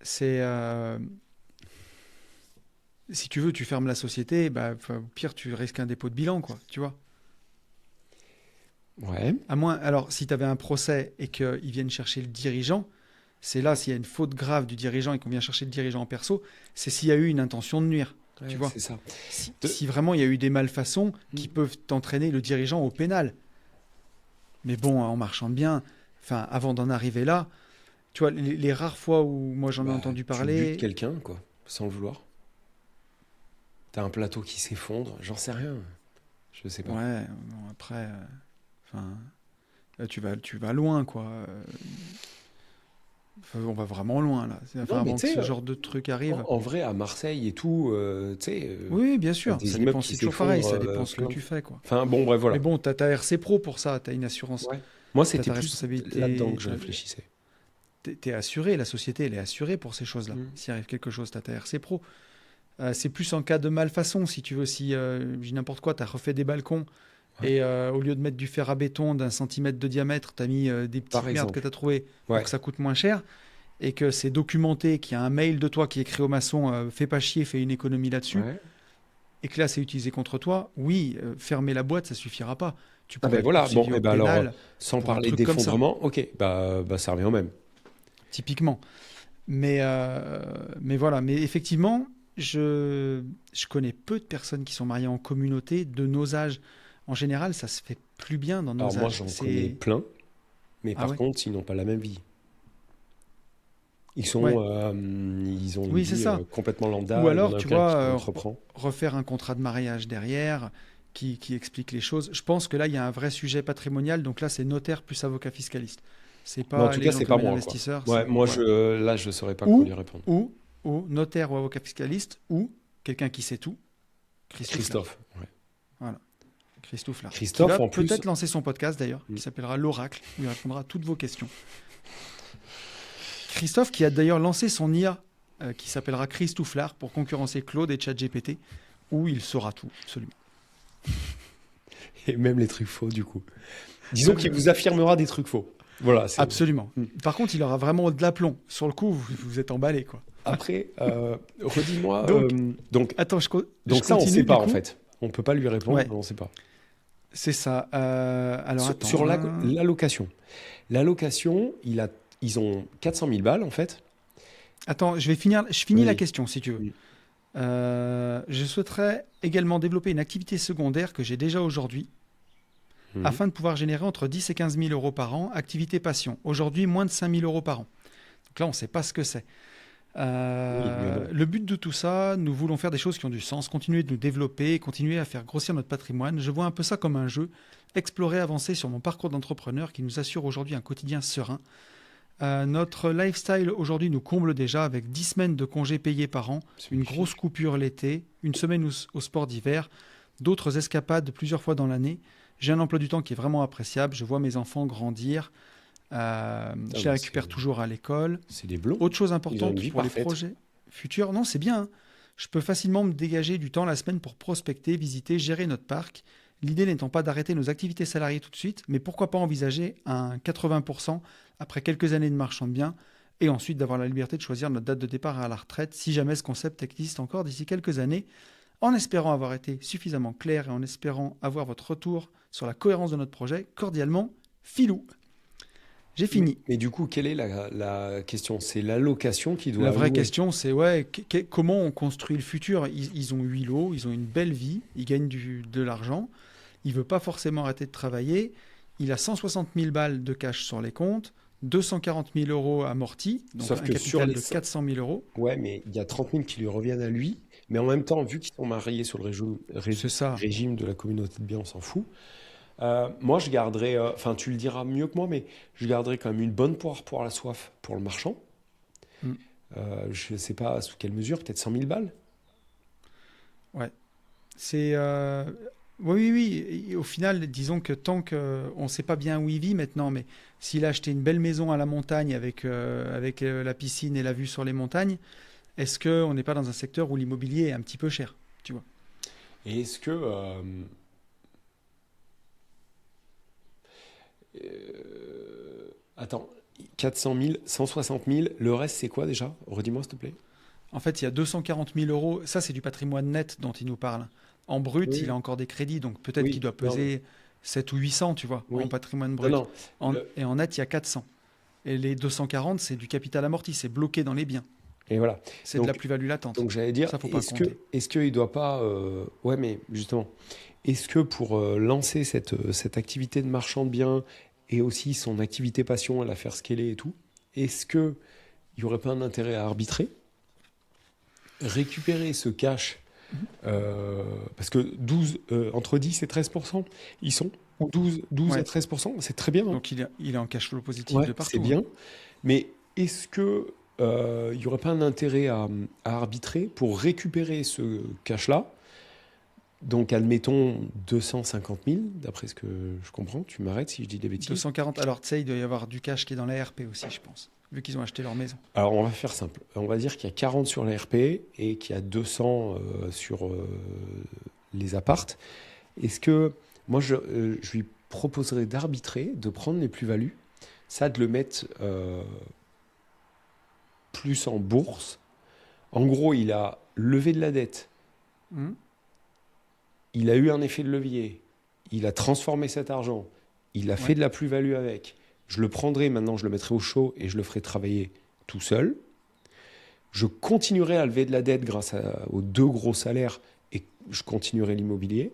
C'est. Si tu veux, tu fermes la société, au pire, tu risques un dépôt de bilan, quoi, tu vois. Ouais. À moins, alors, si tu avais un procès et qu'ils viennent chercher le dirigeant, c'est là, s'il y a une faute grave du dirigeant et qu'on vient chercher le dirigeant en perso, c'est s'il y a eu une intention de nuire, tu vois. C'est ça. Si vraiment il y a eu des malfaçons qui peuvent entraîner le dirigeant au pénal. Mais bon, en marchand de biens, avant d'en arriver là, tu vois, les rares fois où moi j'en ai entendu parler... Tu butes quelqu'un, quoi, sans le vouloir. T'as un plateau qui s'effondre, j'en sais rien. Je sais pas. Ouais, bon, après... là, tu vas loin, quoi. On va vraiment loin là. Enfin, Non, mais avant tu que sais, ce genre de truc arrive. en vrai, à Marseille et tout, tu sais, Oui, bien t'as sûr. des Ça immeubles dépend. qui C'est toujours pareil. Ça s'effondrent dépend ce que plein de tu fois. fais, quoi. Enfin, bon, bref, Mais voilà. bon, t'as ta RC Pro pour ça. T'as une assurance. Ouais. Moi, T'as c'était ta plus là-dedans responsabilité. que je réfléchissais. T'es assuré. La société, elle est assurée pour ces choses-là. Mm. S'il arrive quelque chose, t'as ta RC Pro. C'est plus en cas de malfaçon, si tu veux. Si, je dis n'importe quoi, t'as refait des balcons. Ouais. Et au lieu de mettre du fer à béton d'un centimètre de diamètre, t'as mis des petites Par merdes que exemple. t'as trouvées Ouais. pour que ça coûte moins cher. Et que c'est documenté, qu'il y a un mail de toi qui est écrit au maçon, fais pas chier, fais une économie là-dessus, Ouais. et que là c'est utilisé contre toi, oui, fermer la boîte, ça suffira pas. Tu Ah pourrais ben être voilà, bon, poursuivi et au ben alors, pénal sans pour un parler truc comme ça, d'effondrement, ok, bah ça revient au même. typiquement. Mais voilà, mais effectivement, je connais peu de personnes qui sont mariées en communauté de nos âges. En général, ça se fait plus bien dans Alors nos moi, âges. j'en connais plein, mais Ah par ouais. contre, ils n'ont pas la même vie. Ouais, Ils ont une oui, c'est vie ça. complètement Ou lambda. Il y en alors, a tu aucun qui vois, entreprend. refaire un contrat de mariage derrière qui explique les choses. Je pense que là, il y a un vrai sujet patrimonial. Donc là, c'est notaire plus avocat fiscaliste. C'est Mais en pas tout les cas, c'est pas gentlemen moi, quoi. investisseurs. Ouais, moi, Voilà. là, je saurais pas quoi lui Ou, répondre. ou notaire ou avocat fiscaliste, ou quelqu'un qui sait tout, Christophe Large. Christophe. Ouais. Voilà, Christophe Large. Qui Christophe, va en plus. peut-être lancer son podcast d'ailleurs, Mm. qui s'appellera L'Oracle, où il répondra à toutes vos questions. Christophe qui a d'ailleurs lancé son IA qui s'appellera Christouflard pour concurrencer Claude et ChatGPT, où il saura tout, absolument. Et même les trucs faux, du coup. Disons qu'il vous affirmera des trucs faux. Voilà. Absolument. Mm. Par contre, il aura vraiment de l'aplomb. Sur le coup, vous êtes emballé, quoi. Après, redis-moi. Donc, Donc, Attends, je donc ça, on continue, sait pas, du en coup. fait. On peut pas lui répondre, Ouais, mais on sait pas. c'est ça. Alors, attends. Sur l'allocation. L'allocation, ils ont 400 000 balles, en fait. Attends, je finis la Vas-y. question, si tu veux. Oui. Je souhaiterais également développer une activité secondaire que j'ai déjà aujourd'hui, Mhm. afin de pouvoir générer entre 10 et 15 000 euros par an, activité passion. Aujourd'hui, moins de 5 000 euros par an. Donc là, on ne sait pas ce que c'est. Oui, mais bon. Le but de tout ça, nous voulons faire des choses qui ont du sens, continuer de nous développer, continuer à faire grossir notre patrimoine. Je vois un peu ça comme un jeu, explorer, avancer sur mon parcours d'entrepreneur qui nous assure aujourd'hui un quotidien serein. Notre lifestyle aujourd'hui nous comble déjà avec 10 semaines de congés payés par an, C'est une magnifique. grosse coupure l'été, une semaine au sport d'hiver, d'autres escapades plusieurs fois dans l'année. J'ai un emploi du temps qui est vraiment appréciable, je vois mes enfants grandir, je les bah, récupère toujours à l'école. C'est des blonds. Autre chose Ils ont une importante vie pour les parfaite. projets futurs, non, c'est bien, hein. Je peux facilement me dégager du temps la semaine pour prospecter, visiter, gérer notre parc. L'idée n'étant pas d'arrêter nos activités salariées tout de suite, mais pourquoi pas envisager un 80% après quelques années de marchand de biens et ensuite d'avoir la liberté de choisir notre date de départ à la retraite si jamais ce concept existe encore d'ici quelques années, en espérant avoir été suffisamment clair et en espérant avoir votre retour sur la cohérence de notre projet. Cordialement, Philou. J'ai fini. Mais du coup, quelle est la question? C'est l'allocation qui doit La vraie allouer. question, c'est ouais, comment on construit le futur. Ils ont 8 lots, ils ont une belle vie, ils gagnent de l'argent. Il ne veut pas forcément arrêter de travailler. Il a 160 000 balles de cash sur les comptes, 240 000 euros amortis, donc Sauf un que sur capital les de 400 000 euros. Ouais, mais il y a 30 000 qui lui reviennent à lui. Mais en même temps, vu qu'ils sont mariés sur le C'est ça. régime de la communauté de biens, on s'en fout. Moi, je garderais, enfin, tu le diras mieux que moi, mais je garderais quand même une bonne poire pour la soif pour le marchand. Mm. Je ne sais pas sous quelle mesure, peut-être 100 000 balles. Ouais. C'est oui, oui. Et au final, disons que tant qu'on ne sait pas bien où il vit maintenant, mais s'il a acheté une belle maison à la montagne avec la piscine et la vue sur les montagnes, est-ce qu'on n'est pas dans un secteur où l'immobilier est un petit peu cher, tu vois? Et est-ce que... attends, 400 000, 160 000, le reste c'est quoi déjà? Redis-moi s'il te plaît. En fait, il y a 240 000 euros. Ça, c'est du patrimoine net dont il nous parle. En brut, Oui, il a encore des crédits, donc peut-être oui, qu'il doit non, peser 7 ou 800, tu vois, oui. en patrimoine Non, brut. non. Et en net, il y a 400. Et les 240, c'est du capital amorti, c'est bloqué dans les biens. Et voilà. C'est de la Donc, plus-value latente. donc j'allais dire, Ça, faut pas compter. est-ce qu'il doit pas... ouais, mais justement, est-ce que pour lancer cette activité de marchand de biens et aussi son activité passion, à la faire scaler et tout, est-ce qu'il n'y aurait pas un intérêt à arbitrer? Récupérer ce cash, parce que entre 10 et 13%, ils sont, ou 12 Ouais. à 13%, c'est très bien, hein. Donc il est en cash flow positif Ouais, de partout, c'est hein. bien, mais est-ce que il n'y aurait pas un intérêt à arbitrer pour récupérer ce cash-là? Donc, admettons 250 000, d'après ce que je comprends. Tu m'arrêtes si je dis des bêtises. 240. Alors, tu sais, il doit y avoir du cash qui est dans la RP aussi, je pense, vu qu'ils ont acheté leur maison. Alors, on va faire simple. On va dire qu'il y a 40 sur la RP et qu'il y a 200 sur les appartes. Est-ce que moi, je lui proposerais d'arbitrer, de prendre les plus-values, ça, de le mettre plus en bourse. En gros, il a levé de la dette. Il a eu un effet de levier. Il a transformé cet argent. Il a fait de la plus-value avec. Je le prendrai maintenant, je le mettrai au chaud et je le ferai travailler tout seul. Je continuerai à lever de la dette grâce aux 2 gros salaires et je continuerai l'immobilier.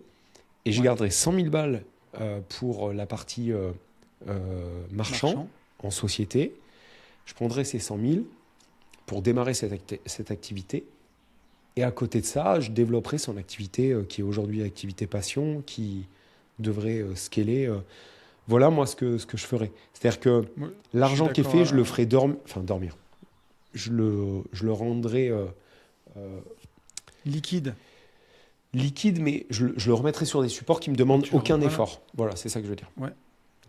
Et je garderai 100 000 balles pour la partie marchand en société. Je prendrai ces 100 000 pour démarrer cette activité. Et à côté de ça, je développerai son activité qui est aujourd'hui activité passion, qui devrait scaler. Voilà, moi, ce que je ferais. C'est-à-dire que l'argent qui est fait, je le ferai dormir. Je le rendrai... Liquide, mais je le remettrai sur des supports qui ne me demandent aucun effort. Voilà, c'est ça que je veux dire. Ouais,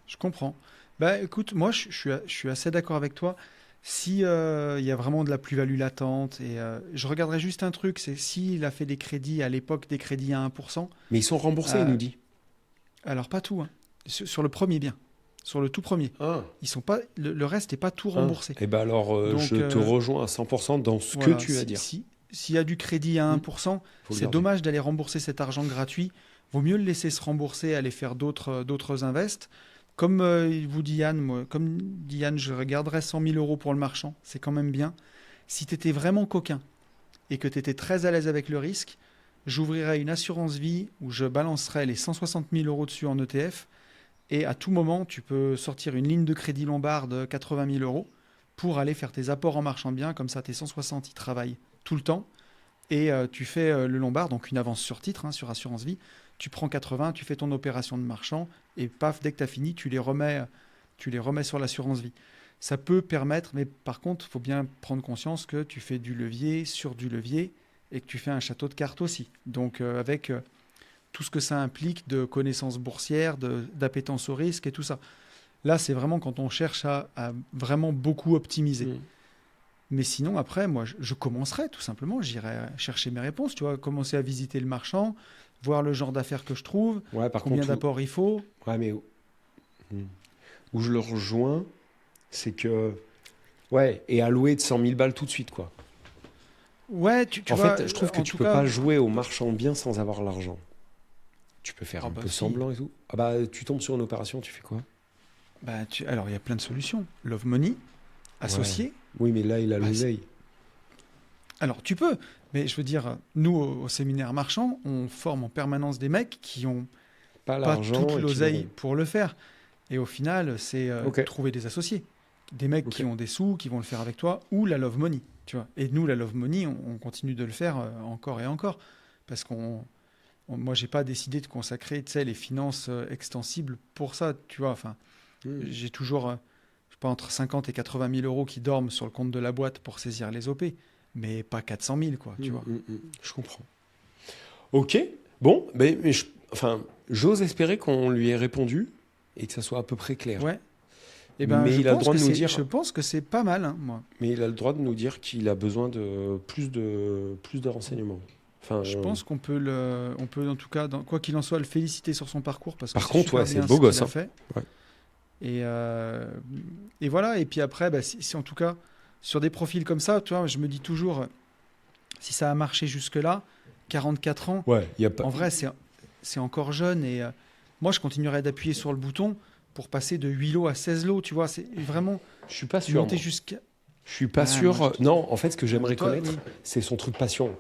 je comprends. Bah, écoute, moi, je suis assez d'accord avec toi. Si y a vraiment de la plus-value latente, et je regarderais juste un truc, c'est s'il a fait des crédits, à l'époque, des crédits à 1%. Mais ils sont remboursés, il nous dit. Alors, pas tout. Hein. Sur le premier bien. Sur le tout premier. Ils sont pas, le reste n'est pas tout remboursé. Et ben alors, donc, je te rejoins à 100% dans ce que tu vas dire. S'il y a du crédit à 1%, c'est dommage d'aller rembourser cet argent gratuit. Vaut mieux le laisser se rembourser, aller faire d'autres invests. Comme vous dit Yann, je regarderais 100 000 € pour le marchand. C'est quand même bien. Si tu étais vraiment coquin et que tu étais très à l'aise avec le risque, j'ouvrirais une assurance vie où je balancerais les 160 000 € dessus en ETF. Et à tout moment, tu peux sortir une ligne de crédit Lombard de 80 000 € pour aller faire tes apports en marchand bien. Comme ça, tes 160, ils travaillent tout le temps. Et tu fais le Lombard, donc une avance sur titre, sur assurance vie. Tu prends 80, tu fais ton opération de marchand et paf, dès que tu as fini, tu les remets sur l'assurance vie. Ça peut permettre, mais par contre, il faut bien prendre conscience que tu fais du levier sur du levier et que tu fais un château de cartes aussi. Donc avec tout ce que ça implique de connaissances boursières, d'appétence au risque et tout ça. Là, c'est vraiment quand on cherche à vraiment beaucoup optimiser. Mais sinon, après, moi, je commencerai tout simplement. J'irai chercher mes réponses, tu vois, commencer à visiter le marchand, voir le genre d'affaires que je trouve, combien d'apports il faut. Ouais, mais où je le rejoins, c'est que... Ouais, et allouer de 100 000 balles tout de suite, quoi. Ouais, tu vois... En fait, je trouve que tu peux pas jouer au marchand bien sans avoir l'argent. Tu peux faire un peu semblant et tout. Ah bah, tu tombes sur une opération, tu fais quoi? Alors, il y a plein de solutions. Love Money, associé. Ouais. Oui, mais là, il a l'oseille. Alors, tu peux. Mais je veux dire, nous, au séminaire marchand, on forme en permanence des mecs qui n'ont pas toute l'oseille pour le faire. Et au final, c'est trouver des associés. Des mecs qui ont des sous, qui vont le faire avec toi, ou la Love Money. Tu vois. Et nous, la Love Money, on continue de le faire encore et encore. Parce moi, je n'ai pas décidé de consacrer les finances extensibles pour ça. Tu vois. Enfin, j'ai toujours... entre 50 et 80 000 € qui dorment sur le compte de la boîte pour saisir les OP, mais pas 400 000, quoi, tu vois. Je comprends. Ok, bon, mais j'ose espérer qu'on lui ait répondu et que ça soit à peu près clair. Ouais. Mais il a le droit de nous dire... Je pense que c'est pas mal, moi. Mais il a le droit de nous dire qu'il a besoin de plus de renseignements. Je pense qu'on peut en tout cas, quoi qu'il en soit, le féliciter sur son parcours, parce que par contre, c'est beau gosse. Fait. Ouais. Et voilà, et puis après, si en tout cas, sur des profils comme ça, tu vois, je me dis toujours, si ça a marché jusque-là, 44 ans, en vrai, c'est encore jeune, et moi, je continuerai d'appuyer sur le bouton pour passer de 8 lots à 16 lots, tu vois, c'est vraiment... Je suis pas sûr. Je suis pas sûr. Non, en fait, ce que j'aimerais connaître, c'est son truc passion.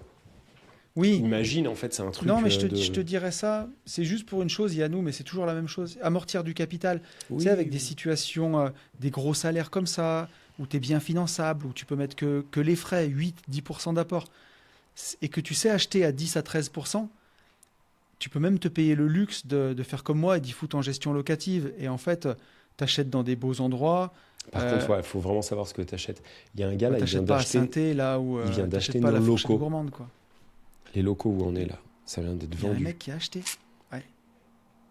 Oui. Imagine, en fait, c'est un truc... Non, mais je te dirais ça, c'est juste pour une chose, Yannou, mais c'est toujours la même chose. Amortir du capital. Tu sais, avec des situations, des gros salaires comme ça, où tu es bien finançable, où tu peux mettre que les frais, 8-10% d'apport, et que tu sais acheter à 10 à 13%, tu peux même te payer le luxe de faire comme moi et d'y foutre en gestion locative. Et en fait, tu achètes dans des beaux endroits, Par contre, il faut vraiment savoir ce que tu achètes. Il y a un gars là, il vient T'achètes pas à d'acheter. Saint-Étienne, là où Il vient d'acheter t'achètes pas nos la fourchette locaux. gourmande, quoi. Les locaux où on est là, ça vient d'être Il y a un vendu. mec qui a acheté. Ouais.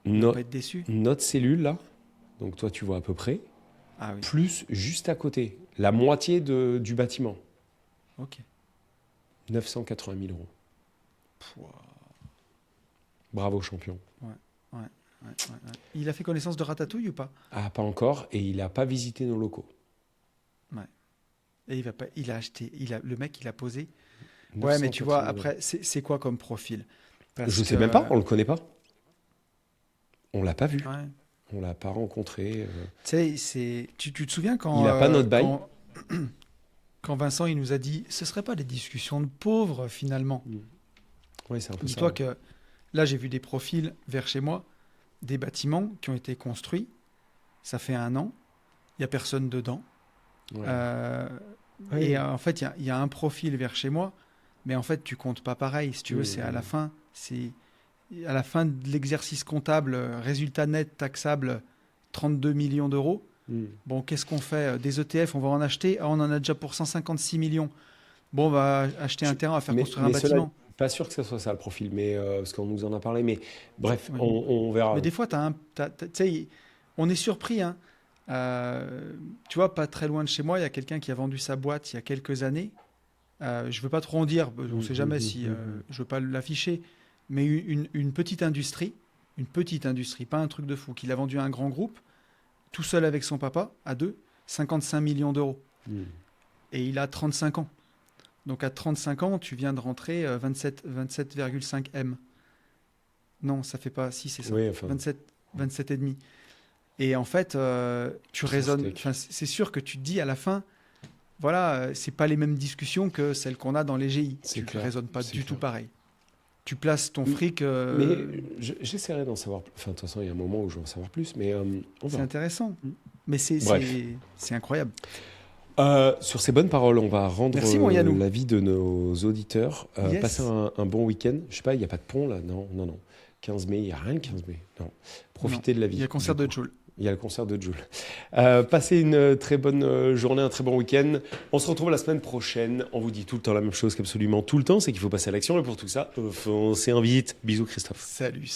Il va pas être déçu. Notre cellule là, donc toi tu vois à peu près, Ah oui. plus juste à côté, la moitié du bâtiment, Ok. 980 000 euros. Pouah. Bravo champion. Ouais. Il a fait connaissance de Ratatouille ou pas? Ah, pas encore, et il n'a pas visité nos locaux. Et il va pas. Il a acheté. Le mec, il a posé. Ouais, mais tu vois, 980 000 euros. après, c'est quoi comme profil? Je sais même pas, on le connaît pas. On l'a pas vu, Ouais. on l'a pas rencontré. Tu sais, tu te souviens quand. Il a pas notre bail. Quand Vincent, il nous a dit, ce serait pas des discussions de pauvres finalement. Oui, c'est un peu ça. Dis-toi que là, j'ai vu des profils vers chez moi, des bâtiments qui ont été construits. Ça fait 1 an. Il y a personne dedans. Ouais. Et en fait, il y a un profil vers chez moi, mais en fait, tu comptes pas pareil. Si tu veux, c'est à la fin. C'est à la fin de l'exercice comptable, résultat net taxable 32 millions d'euros. Bon, qu'est-ce qu'on fait? Des ETF, on va en acheter. Ah, on en a déjà pour 156 millions. Bon, on va acheter un terrain, on va faire construire un bâtiment. Pas sûr que ce soit ça le profil, mais parce qu'on nous en a parlé. Mais bref, Ouais. on verra. Mais des fois, tu sais, on est surpris. Hein. Tu vois, pas très loin de chez moi, il y a quelqu'un qui a vendu sa boîte il y a quelques années. Je veux pas trop en dire, on ne sait jamais si je veux pas l'afficher, mais une petite industrie, pas un truc de fou, qu'il a vendu à un grand groupe, tout seul avec son papa, à 2, 55 millions d'euros. Et il a 35 ans. Donc à 35 ans, tu viens de rentrer 27,5 M. Non, ça fait pas, si c'est ça, Oui, enfin, 27 et demi. Et en fait, tu raisonnes. C'est sûr que tu te dis à la fin, voilà, c'est pas les mêmes discussions que celles qu'on a dans les GI. Tu ne raisonnes pas du tout pareil. Tu places ton fric. Mais j'essaierai d'en savoir plus. Enfin, de toute façon, il y a un moment où je vais en savoir plus, mais on c'est verra. intéressant. Mais c'est incroyable. Sur ces bonnes paroles, on va rendre l'avis de nos auditeurs. Yes. Passer un bon week-end. Je sais pas, il n'y a pas de pont là? Non. 15 mai, il n'y a rien le 15 mai. Non. Profitez de la vie. Il y a le concert de Jul. Il y a le concert de Jul. Passez une très bonne journée, un très bon week-end. On se retrouve la semaine prochaine. On vous dit tout le temps la même chose qu'absolument tout le temps, c'est qu'il faut passer à l'action. Et pour tout ça, foncez vite. Bisous Christophe. Salut.